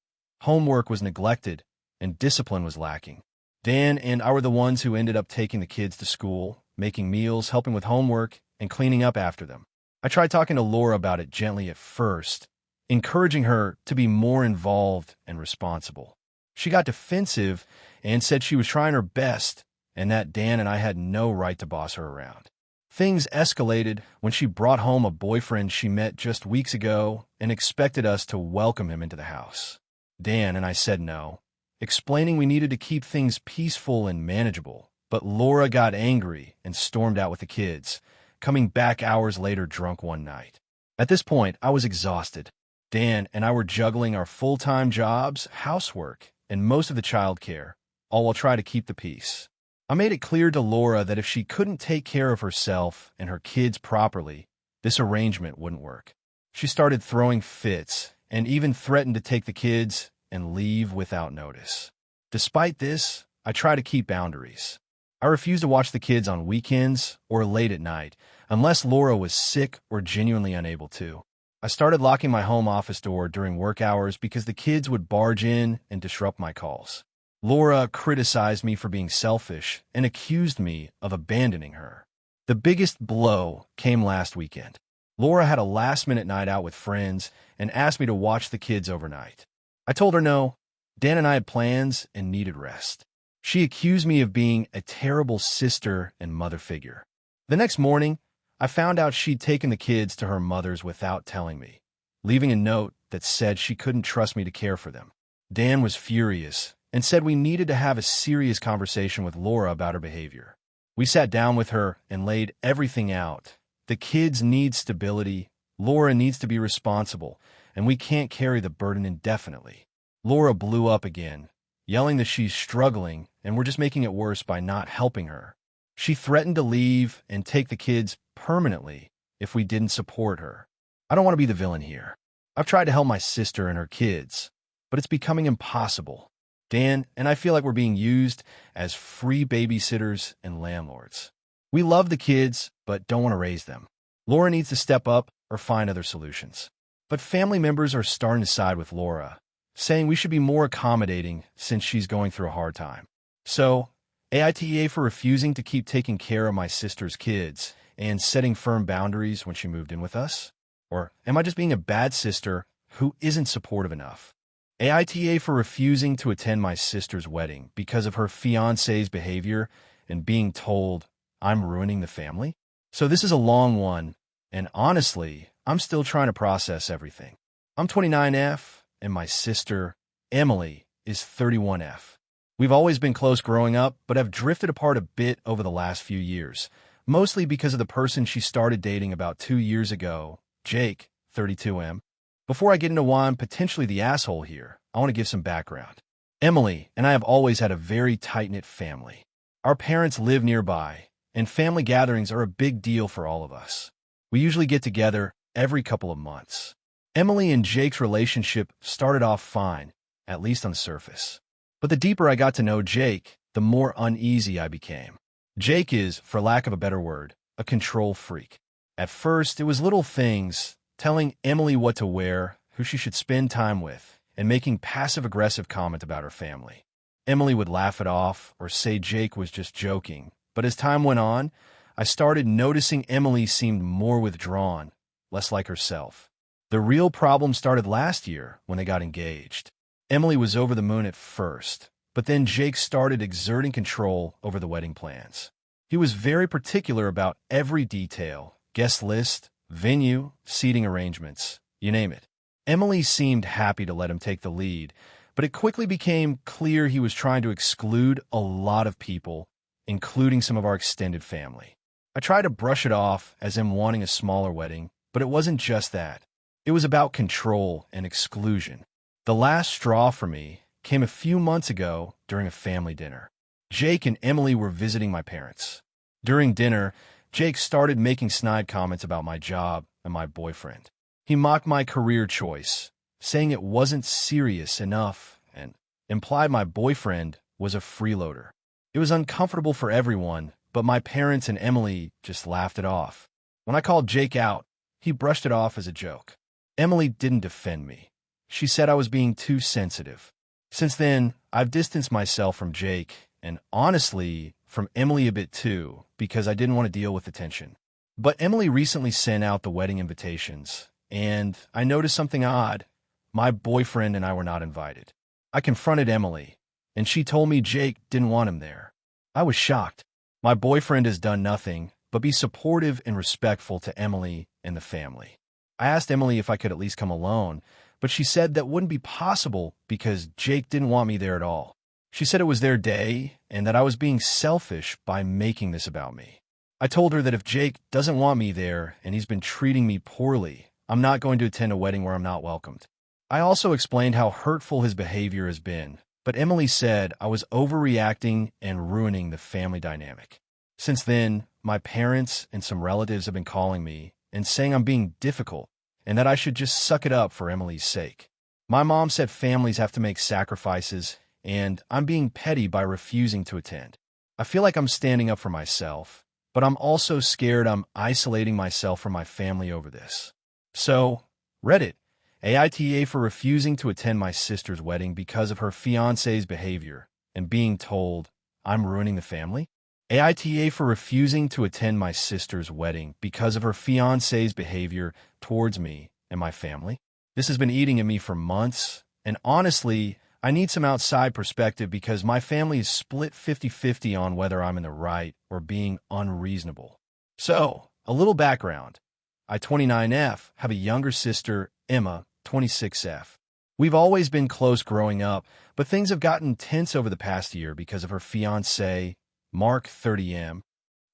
Homework was neglected, and discipline was lacking. Dan and I were the ones who ended up taking the kids to school, making meals, helping with homework, and cleaning up after them. I tried talking to Laura about it gently at first, encouraging her to be more involved and responsible. She got defensive and said she was trying her best and that Dan and I had no right to boss her around. Things escalated when she brought home a boyfriend she met just weeks ago and expected us to welcome him into the house. Dan and I said no, explaining we needed to keep things peaceful and manageable, but Laura got angry and stormed out with the kids, coming back hours later drunk one night. At this point, I was exhausted. Dan and I were juggling our full-time jobs, housework, and most of the childcare, all while trying to keep the peace. I made it clear to Laura that if she couldn't take care of herself and her kids properly, this arrangement wouldn't work. She started throwing fits and even threatened to take the kids and leave without notice. Despite this, I try to keep boundaries. I refuse to watch the kids on weekends or late at night, unless Laura was sick or genuinely unable to. I started locking my home office door during work hours because the kids would barge in and disrupt my calls. Laura criticized me for being selfish and accused me of abandoning her. The biggest blow came last weekend. Laura had a last-minute night out with friends and asked me to watch the kids overnight. I told her no. Dan and I had plans and needed rest. She accused me of being a terrible sister and mother figure. The next morning, I found out she'd taken the kids to her mother's without telling me, leaving a note that said she couldn't trust me to care for them. Dan was furious and said we needed to have a serious conversation with Laura about her behavior. We sat down with her and laid everything out. The kids need stability, Laura needs to be responsible, and we can't carry the burden indefinitely. Laura blew up again, yelling that she's struggling and we're just making it worse by not helping her. She threatened to leave and take the kids permanently if we didn't support her. I don't want to be the villain here. I've tried to help my sister and her kids, but it's becoming impossible. Dan and I feel like we're being used as free babysitters and landlords. We love the kids, but don't want to raise them. Laura needs to step up or find other solutions. But family members are starting to side with Laura, saying we should be more accommodating since she's going through a hard time. So, AITA for refusing to keep taking care of my sister's kids and setting firm boundaries when she moved in with us? Or am I just being a bad sister who isn't supportive enough? AITA for refusing to attend my sister's wedding because of her fiancé's behavior and being told I'm ruining the family? So this is a long one, and honestly, I'm still trying to process everything. I'm 29F, and my sister, Emily, is 31F. We've always been close growing up, but have drifted apart a bit over the last few years, mostly because of the person she started dating about 2 years ago, Jake, 32M. Before I get into why I'm potentially the asshole here, I want to give some background. Emily and I have always had a very tight-knit family. Our parents live nearby, and family gatherings are a big deal for all of us. We usually get together every couple of months. Emily and Jake's relationship started off fine, at least on the surface. But the deeper I got to know Jake, the more uneasy I became. Jake is, for lack of a better word, a control freak. At first, it was little things, telling Emily what to wear, who she should spend time with, and making passive-aggressive comment about her family. Emily would laugh it off or say Jake was just joking, but as time went on, I started noticing Emily seemed more withdrawn, less like herself. The real problem started last year when they got engaged. Emily was over the moon at first, but then Jake started exerting control over the wedding plans. He was very particular about every detail, guest list, venue, seating arrangements, you name it. Emily seemed happy to let him take the lead, but it quickly became clear he was trying to exclude a lot of people, including some of our extended family. I tried to brush it off as him wanting a smaller wedding, but it wasn't just that. It was about control and exclusion. The last straw for me came a few months ago during a family dinner. Jake and Emily were visiting my parents. During dinner, Jake started making snide comments about my job and my boyfriend. He mocked my career choice, saying it wasn't serious enough, and implied my boyfriend was a freeloader. It was uncomfortable for everyone, but my parents and Emily just laughed it off. When I called Jake out, he brushed it off as a joke. Emily didn't defend me. She said I was being too sensitive. Since then, I've distanced myself from Jake, and honestly, from Emily a bit too, because I didn't want to deal with the tension. But Emily recently sent out the wedding invitations, and I noticed something odd. My boyfriend and I were not invited. I confronted Emily, and she told me Jake didn't want him there. I was shocked. My boyfriend has done nothing but be supportive and respectful to Emily and the family. I asked Emily if I could at least come alone, but she said that wouldn't be possible because Jake didn't want me there at all. She said it was their day and that I was being selfish by making this about me. I told her that if Jake doesn't want me there and he's been treating me poorly, I'm not going to attend a wedding where I'm not welcomed. I also explained how hurtful his behavior has been, But Emily said I was overreacting and ruining the family dynamic. Since then, my parents and some relatives have been calling me and saying I'm being difficult and that I should just suck it up for Emily's sake. My mom said families have to make sacrifices, and I'm being petty by refusing to attend. I feel like I'm standing up for myself, but I'm also scared I'm isolating myself from my family over this. So, Reddit, AITA for refusing to attend my sister's wedding because of her fiancé's behavior and being told I'm ruining the family? AITA for refusing to attend my sister's wedding because of her fiancé's behavior towards me and my family? This has been eating at me for months, and honestly, I need some outside perspective because my family is split 50-50 on whether I'm in the right or being unreasonable. So, a little background. I, 29F, have a younger sister, Emma, 26F. We've always been close growing up, but things have gotten tense over the past year because of her fiancé, Mark, 30M.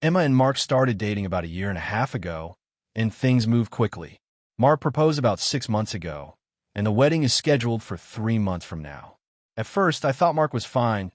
Emma and Mark started dating about a year and a half ago, and things moved quickly. Mark proposed about 6 months ago, and the wedding is scheduled for 3 months from now. At first, I thought Mark was fine,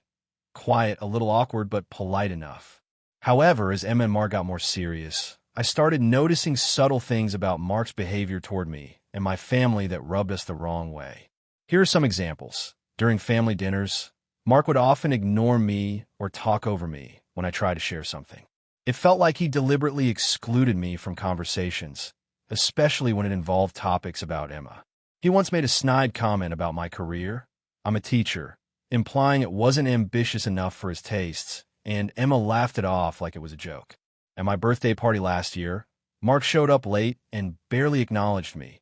quiet, a little awkward, but polite enough. However, as Emma and Mark got more serious, I started noticing subtle things about Mark's behavior toward me and my family that rubbed us the wrong way. Here are some examples. During family dinners, Mark would often ignore me or talk over me when I tried to share something. It felt like he deliberately excluded me from conversations, especially when it involved topics about Emma. He once made a snide comment about my career. I'm a teacher, implying it wasn't ambitious enough for his tastes, and Emma laughed it off like it was a joke. At my birthday party last year, Mark showed up late and barely acknowledged me,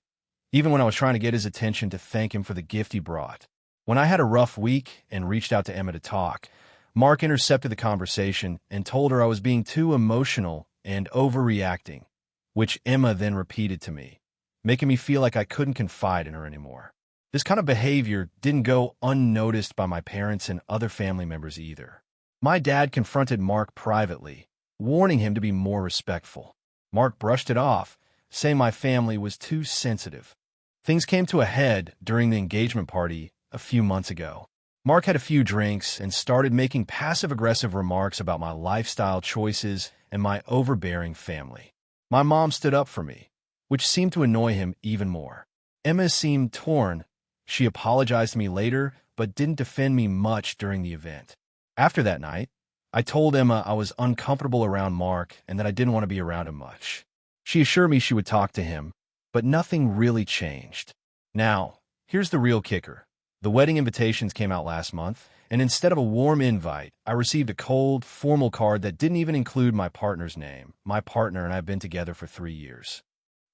even when I was trying to get his attention to thank him for the gift he brought. When I had a rough week and reached out to Emma to talk, Mark intercepted the conversation and told her I was being too emotional and overreacting, which Emma then repeated to me, making me feel like I couldn't confide in her anymore. This kind of behavior didn't go unnoticed by my parents and other family members either. My dad confronted Mark privately, warning him to be more respectful. Mark brushed it off, saying my family was too sensitive. Things came to a head during the engagement party a few months ago. Mark had a few drinks and started making passive-aggressive remarks about my lifestyle choices and my overbearing family. My mom stood up for me, which seemed to annoy him even more. Emma seemed torn. She apologized to me later, but didn't defend me much during the event. After that night, I told Emma I was uncomfortable around Mark and that I didn't want to be around him much. She assured me she would talk to him, but nothing really changed. Now, here's the real kicker. The wedding invitations came out last month, and instead of a warm invite, I received a cold, formal card that didn't even include my partner's name. My partner and I have been together for 3 years.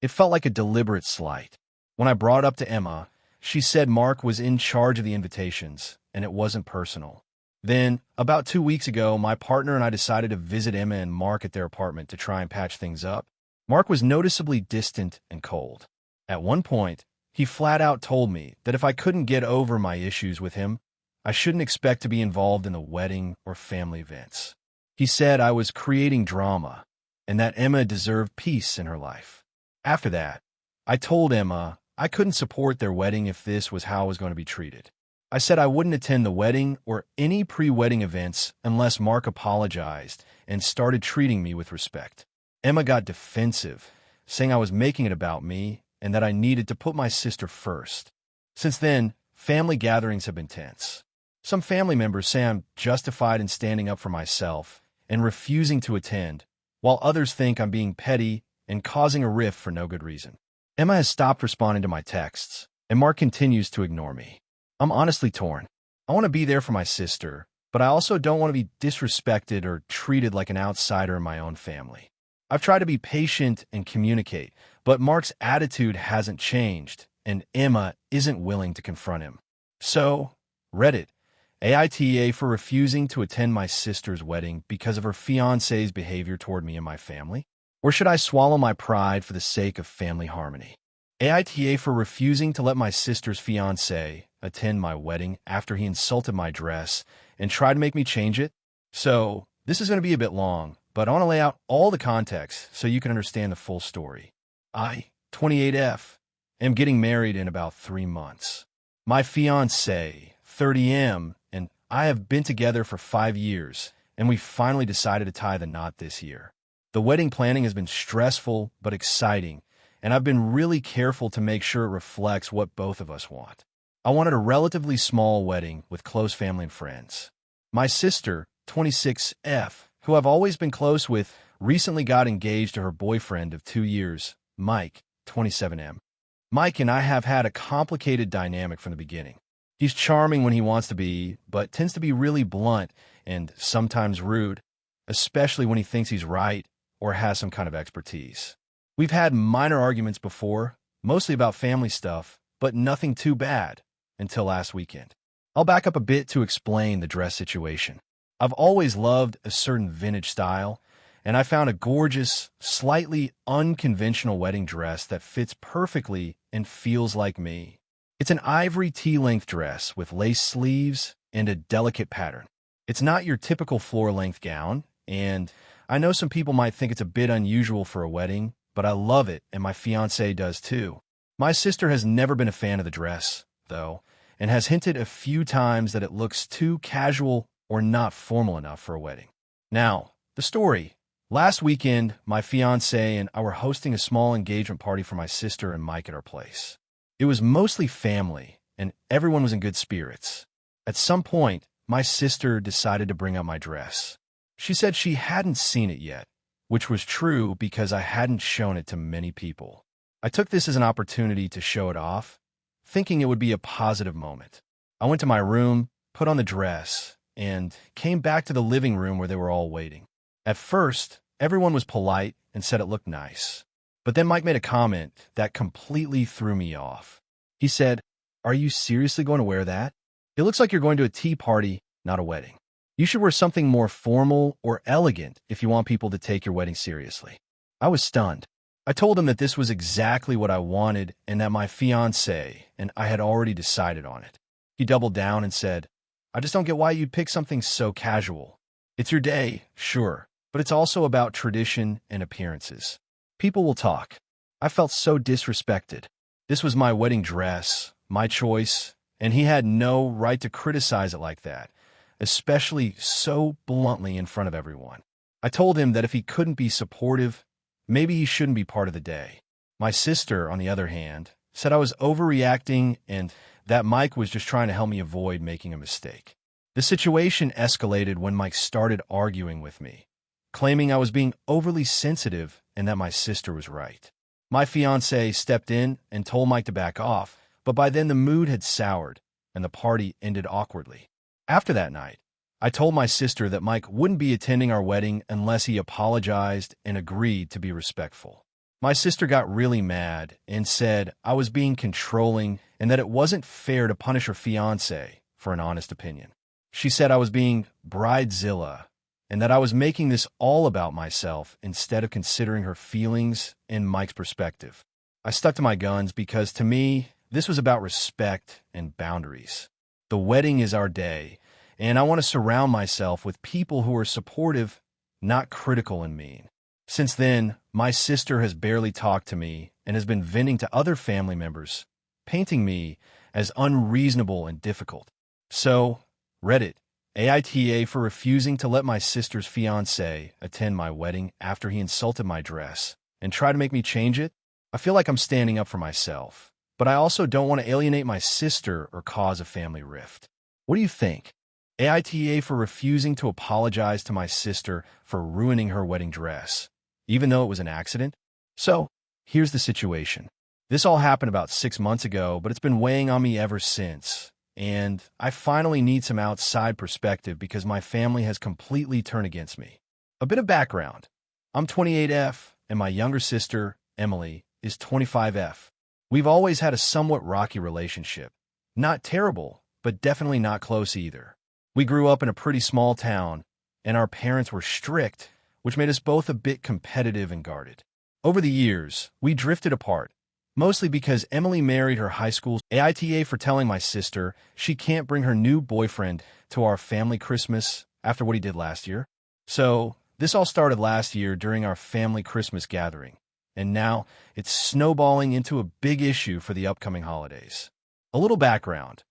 It felt like a deliberate slight. When I brought it up to Emma, she said Mark was in charge of the invitations, and it wasn't personal. Then, about 2 weeks ago, my partner and I decided to visit Emma and Mark at their apartment to try and patch things up. Mark was noticeably distant and cold. At one point, he flat out told me that if I couldn't get over my issues with him, I shouldn't expect to be involved in the wedding or family events. He said I was creating drama and that Emma deserved peace in her life. After that, I told Emma I couldn't support their wedding if this was how I was going to be treated. I said I wouldn't attend the wedding or any pre-wedding events unless Mark apologized and started treating me with respect. Emma got defensive, saying I was making it about me and that I needed to put my sister first. Since then, family gatherings have been tense. Some family members say I'm justified in standing up for myself and refusing to attend, while others think I'm being petty and causing a rift for no good reason. Emma has stopped responding to my texts, and Mark continues to ignore me. I'm honestly torn. I want to be there for my sister, but I also don't want to be disrespected or treated like an outsider in my own family. I've tried to be patient and communicate, but Mark's attitude hasn't changed, and Emma isn't willing to confront him. So, Reddit, AITA for refusing to attend my sister's wedding because of her fiancé's behavior toward me and my family? Or should I swallow my pride for the sake of family harmony? AITA for refusing to let my sister's fiancé attend my wedding after he insulted my dress and tried to make me change it? So, this is going to be a bit long, but I want to lay out all the context so you can understand the full story. I, 28F, am getting married in about 3 months. My fiancé, 30M, and I have been together for 5 years, and we finally decided to tie the knot this year. The wedding planning has been stressful but exciting, and I've been really careful to make sure it reflects what both of us want. I wanted a relatively small wedding with close family and friends. My sister, 26F, who I've always been close with, recently got engaged to her boyfriend of 2 years, Mike, 27M. Mike and I have had a complicated dynamic from the beginning. He's charming when he wants to be, but tends to be really blunt and sometimes rude, especially when he thinks he's right or has some kind of expertise. We've had minor arguments before, mostly about family stuff, but nothing too bad until last weekend. I'll back up a bit to explain the dress situation. I've always loved a certain vintage style, and I found a gorgeous, slightly unconventional wedding dress that fits perfectly and feels like me. It's an ivory tea-length dress with lace sleeves and a delicate pattern. It's not your typical floor-length gown, and I know some people might think it's a bit unusual for a wedding, but I love it, and my fiancé does too. My sister has never been a fan of the dress, though, and has hinted a few times that it looks too casual or not formal enough for a wedding. Now, the story. Last weekend, my fiancé and I were hosting a small engagement party for my sister and Mike at our place. It was mostly family, and everyone was in good spirits. At some point, my sister decided to bring up my dress. She said she hadn't seen it yet, which was true because I hadn't shown it to many people. I took this as an opportunity to show it off, thinking it would be a positive moment. I went to my room, put on the dress, and came back to the living room where they were all waiting. At first, everyone was polite and said it looked nice. But then Mike made a comment that completely threw me off. He said, "Are you seriously going to wear that? It looks like you're going to a tea party, not a wedding. You should wear something more formal or elegant if you want people to take your wedding seriously." I was stunned. I told him that this was exactly what I wanted and that my fiancé and I had already decided on it. He doubled down and said, "I just don't get why you'd pick something so casual. It's your day, sure, but it's also about tradition and appearances. People will talk." I felt so disrespected. This was my wedding dress, my choice, and he had no right to criticize it like that, especially so bluntly in front of everyone. I told him that if he couldn't be supportive, maybe he shouldn't be part of the day. My sister, on the other hand, said I was overreacting and that Mike was just trying to help me avoid making a mistake. The situation escalated when Mike started arguing with me, claiming I was being overly sensitive and that my sister was right. My fiancé stepped in and told Mike to back off, but by then the mood had soured and the party ended awkwardly. After that night, I told my sister that Mike wouldn't be attending our wedding unless he apologized and agreed to be respectful. My sister got really mad and said I was being controlling and that it wasn't fair to punish her fiancé for an honest opinion. She said I was being bridezilla and that I was making this all about myself instead of considering her feelings and Mike's perspective. I stuck to my guns because, to me, this was about respect and boundaries. The wedding is our day, and I want to surround myself with people who are supportive, not critical and mean. Since then, my sister has barely talked to me and has been venting to other family members, painting me as unreasonable and difficult. So, Reddit, AITA for refusing to let my sister's fiancé attend my wedding after he insulted my dress and try to make me change it. I feel like I'm standing up for myself, but I also don't want to alienate my sister or cause a family rift. What do you think? AITA for refusing to apologize to my sister for ruining her wedding dress, even though it was an accident? So, here's the situation. This all happened about 6 months ago, but it's been weighing on me ever since. And I finally need some outside perspective because my family has completely turned against me. A bit of background. I'm 28F, and my younger sister, Emily, is 25F. We've always had a somewhat rocky relationship. Not terrible, but definitely not close either. We grew up in a pretty small town, and our parents were strict, which made us both a bit competitive and guarded. Over the years, we drifted apart, mostly because Emily married her high school AITA for telling my sister she can't bring her new boyfriend to our family Christmas after what he did last year. So, this all started last year during our family Christmas gathering, and now it's snowballing into a big issue for the upcoming holidays. A little background.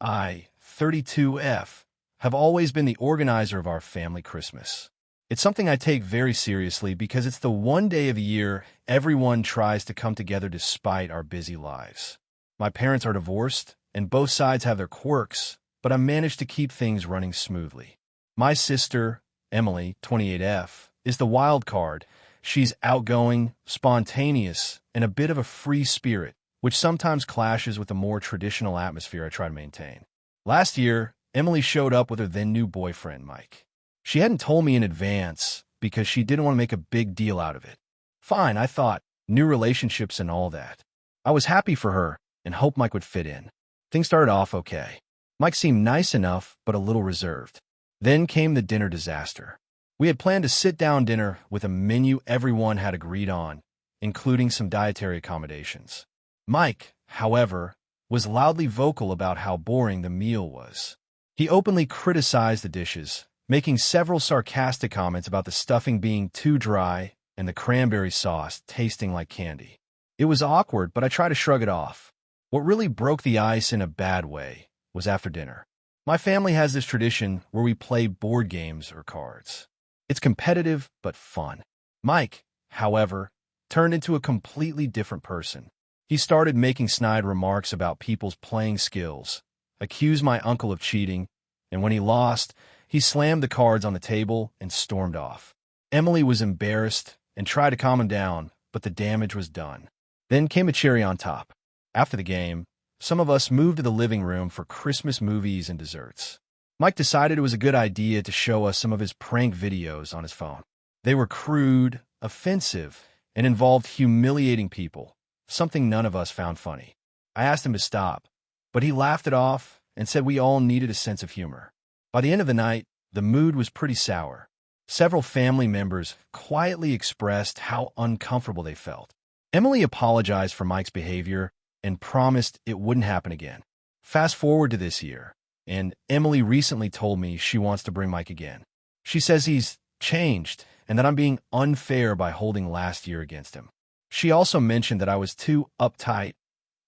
I, 32F, have always been the organizer of our family Christmas. It's something I take very seriously because it's the one day of the year everyone tries to come together despite our busy lives. My parents are divorced, and both sides have their quirks, but I managed to keep things running smoothly. My sister, Emily, 28F, is the wild card. She's outgoing, spontaneous, and a bit of a free spirit, which sometimes clashes with the more traditional atmosphere I try to maintain. Last year, Emily showed up with her then-new boyfriend, Mike. She hadn't told me in advance because she didn't want to make a big deal out of it. Fine, I thought, new relationships and all that. I was happy for her and hoped Mike would fit in. Things started off okay. Mike seemed nice enough, but a little reserved. Then came the dinner disaster. We had planned a sit-down dinner with a menu everyone had agreed on, including some dietary accommodations. Mike, however, was loudly vocal about how boring the meal was. He openly criticized the dishes, making several sarcastic comments about the stuffing being too dry and the cranberry sauce tasting like candy. It was awkward, but I tried to shrug it off. What really broke the ice in a bad way was after dinner. My family has this tradition where we play board games or cards. It's competitive but fun. Mike, however, turned into a completely different person. He started making snide remarks about people's playing skills, accused my uncle of cheating, and when he lost, he slammed the cards on the table and stormed off. Emily was embarrassed and tried to calm him down, but the damage was done. Then came a cherry on top. After the game, some of us moved to the living room for Christmas movies and desserts. Mike decided it was a good idea to show us some of his prank videos on his phone. They were crude, offensive, and involved humiliating people, something none of us found funny. I asked him to stop, but he laughed it off and said we all needed a sense of humor. By the end of the night, the mood was pretty sour. Several family members quietly expressed how uncomfortable they felt. Emily apologized for Mike's behavior and promised it wouldn't happen again. Fast forward to this year, and Emily recently told me she wants to bring Mike again. She says he's changed and that I'm being unfair by holding last year against him. She also mentioned that I was too uptight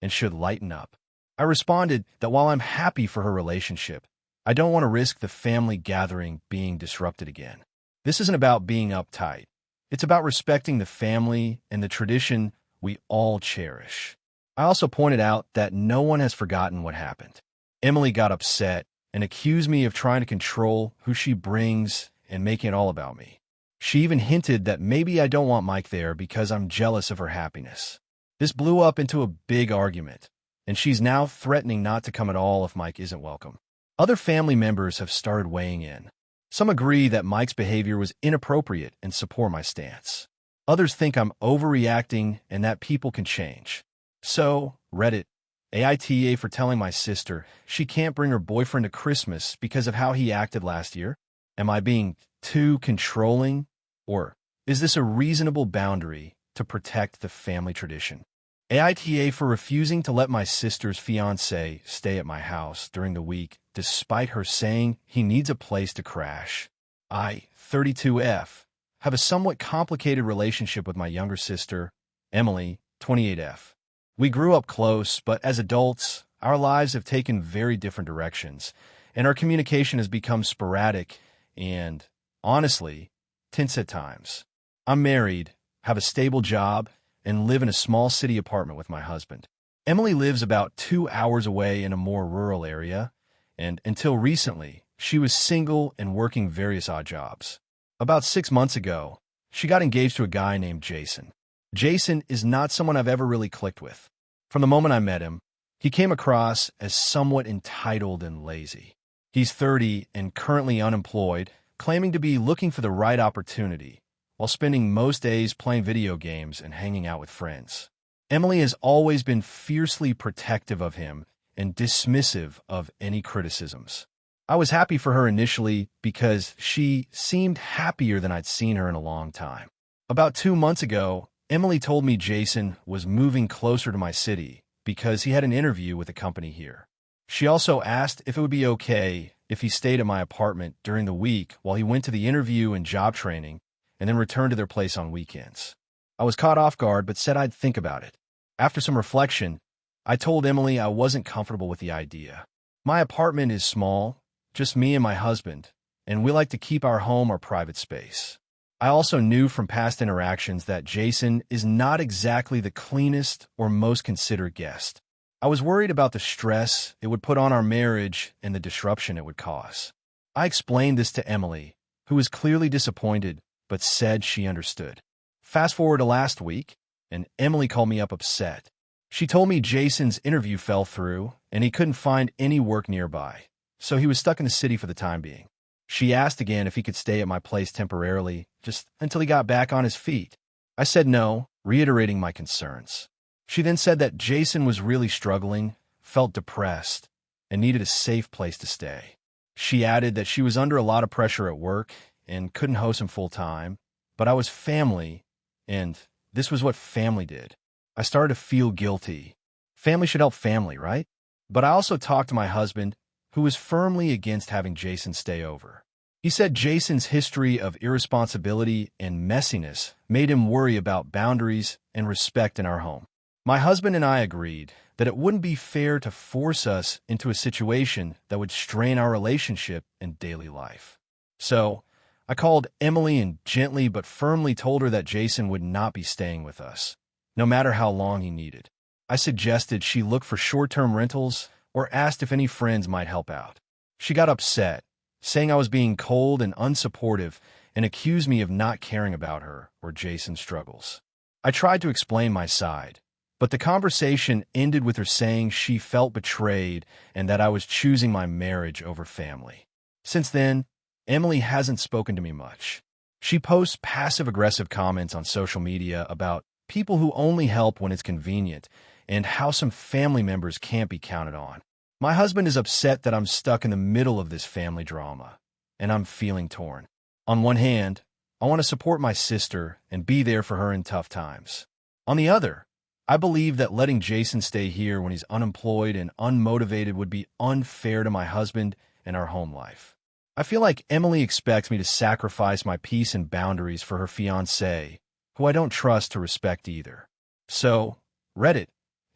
and should lighten up. I responded that while I'm happy for her relationship, I don't want to risk the family gathering being disrupted again. This isn't about being uptight. It's about respecting the family and the tradition we all cherish. I also pointed out that no one has forgotten what happened. Emily got upset and accused me of trying to control who she brings and making it all about me. She even hinted that maybe I don't want Mike there because I'm jealous of her happiness. This blew up into a big argument, and she's now threatening not to come at all if Mike isn't welcome. Other family members have started weighing in. Some agree that Mike's behavior was inappropriate and support my stance. Others think I'm overreacting and that people can change. So, Reddit, AITA for telling my sister she can't bring her boyfriend to Christmas because of how he acted last year. Am I being too controlling? Or is this a reasonable boundary to protect the family tradition? AITA for refusing to let my sister's fiancé stay at my house during the week despite her saying he needs a place to crash. I, 32F, have a somewhat complicated relationship with my younger sister, Emily, 28F. We grew up close, but as adults, our lives have taken very different directions, and our communication has become sporadic and, honestly, tense at times. I'm married, have a stable job, and live in a small city apartment with my husband. Emily lives about 2 hours away in a more rural area, and until recently, she was single and working various odd jobs. About 6 months ago, she got engaged to a guy named Jason. Jason is not someone I've ever really clicked with. From the moment I met him, he came across as somewhat entitled and lazy. He's 30 and currently unemployed, claiming to be looking for the right opportunity, while spending most days playing video games and hanging out with friends. Emily has always been fiercely protective of him and dismissive of any criticisms. I was happy for her initially because she seemed happier than I'd seen her in a long time. About 2 months ago, Emily told me Jason was moving closer to my city because he had an interview with a company here. She also asked if it would be okay if he stayed at my apartment during the week while he went to the interview and job training and then returned to their place on weekends. I was caught off guard but said I'd think about it. After some reflection, I told Emily I wasn't comfortable with the idea. My apartment is small, just me and my husband, and we like to keep our home our private space. I also knew from past interactions that Jason is not exactly the cleanest or most considerate guest. I was worried about the stress it would put on our marriage and the disruption it would cause. I explained this to Emily, who was clearly disappointed, but said she understood. Fast forward to last week, and Emily called me up upset. She told me Jason's interview fell through, and he couldn't find any work nearby, so he was stuck in the city for the time being. She asked again if he could stay at my place temporarily, just until he got back on his feet. I said no, reiterating my concerns. She then said that Jason was really struggling, felt depressed, and needed a safe place to stay. She added that she was under a lot of pressure at work and couldn't host him full-time, but I was family, and this was what family did. I started to feel guilty. Family should help family, right? But I also talked to my husband, who was firmly against having Jason stay over. He said Jason's history of irresponsibility and messiness made him worry about boundaries and respect in our home. My husband and I agreed that it wouldn't be fair to force us into a situation that would strain our relationship and daily life. So, I called Emily and gently but firmly told her that Jason would not be staying with us, no matter how long he needed. I suggested she look for short-term rentals or asked if any friends might help out. She got upset, saying I was being cold and unsupportive, and accused me of not caring about her or Jason's struggles. I tried to explain my side, but the conversation ended with her saying she felt betrayed and that I was choosing my marriage over family. Since then, Emily hasn't spoken to me much. She posts passive-aggressive comments on social media about people who only help when it's convenient and how some family members can't be counted on. My husband is upset that I'm stuck in the middle of this family drama, and I'm feeling torn. On one hand, I want to support my sister and be there for her in tough times. On the other, I believe that letting Jason stay here when he's unemployed and unmotivated would be unfair to my husband and our home life. I feel like Emily expects me to sacrifice my peace and boundaries for her fiancé, who I don't trust to respect either. So, Reddit,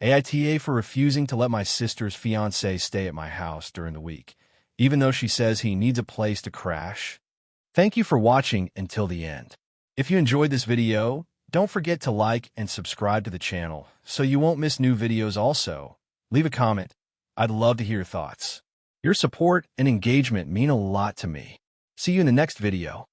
AITA for refusing to let my sister's fiancé stay at my house during the week, even though she says he needs a place to crash. Thank you for watching until the end. If you enjoyed this video, don't forget to like and subscribe to the channel so you won't miss new videos also. Leave a comment. I'd love to hear your thoughts. Your support and engagement mean a lot to me. See you in the next video.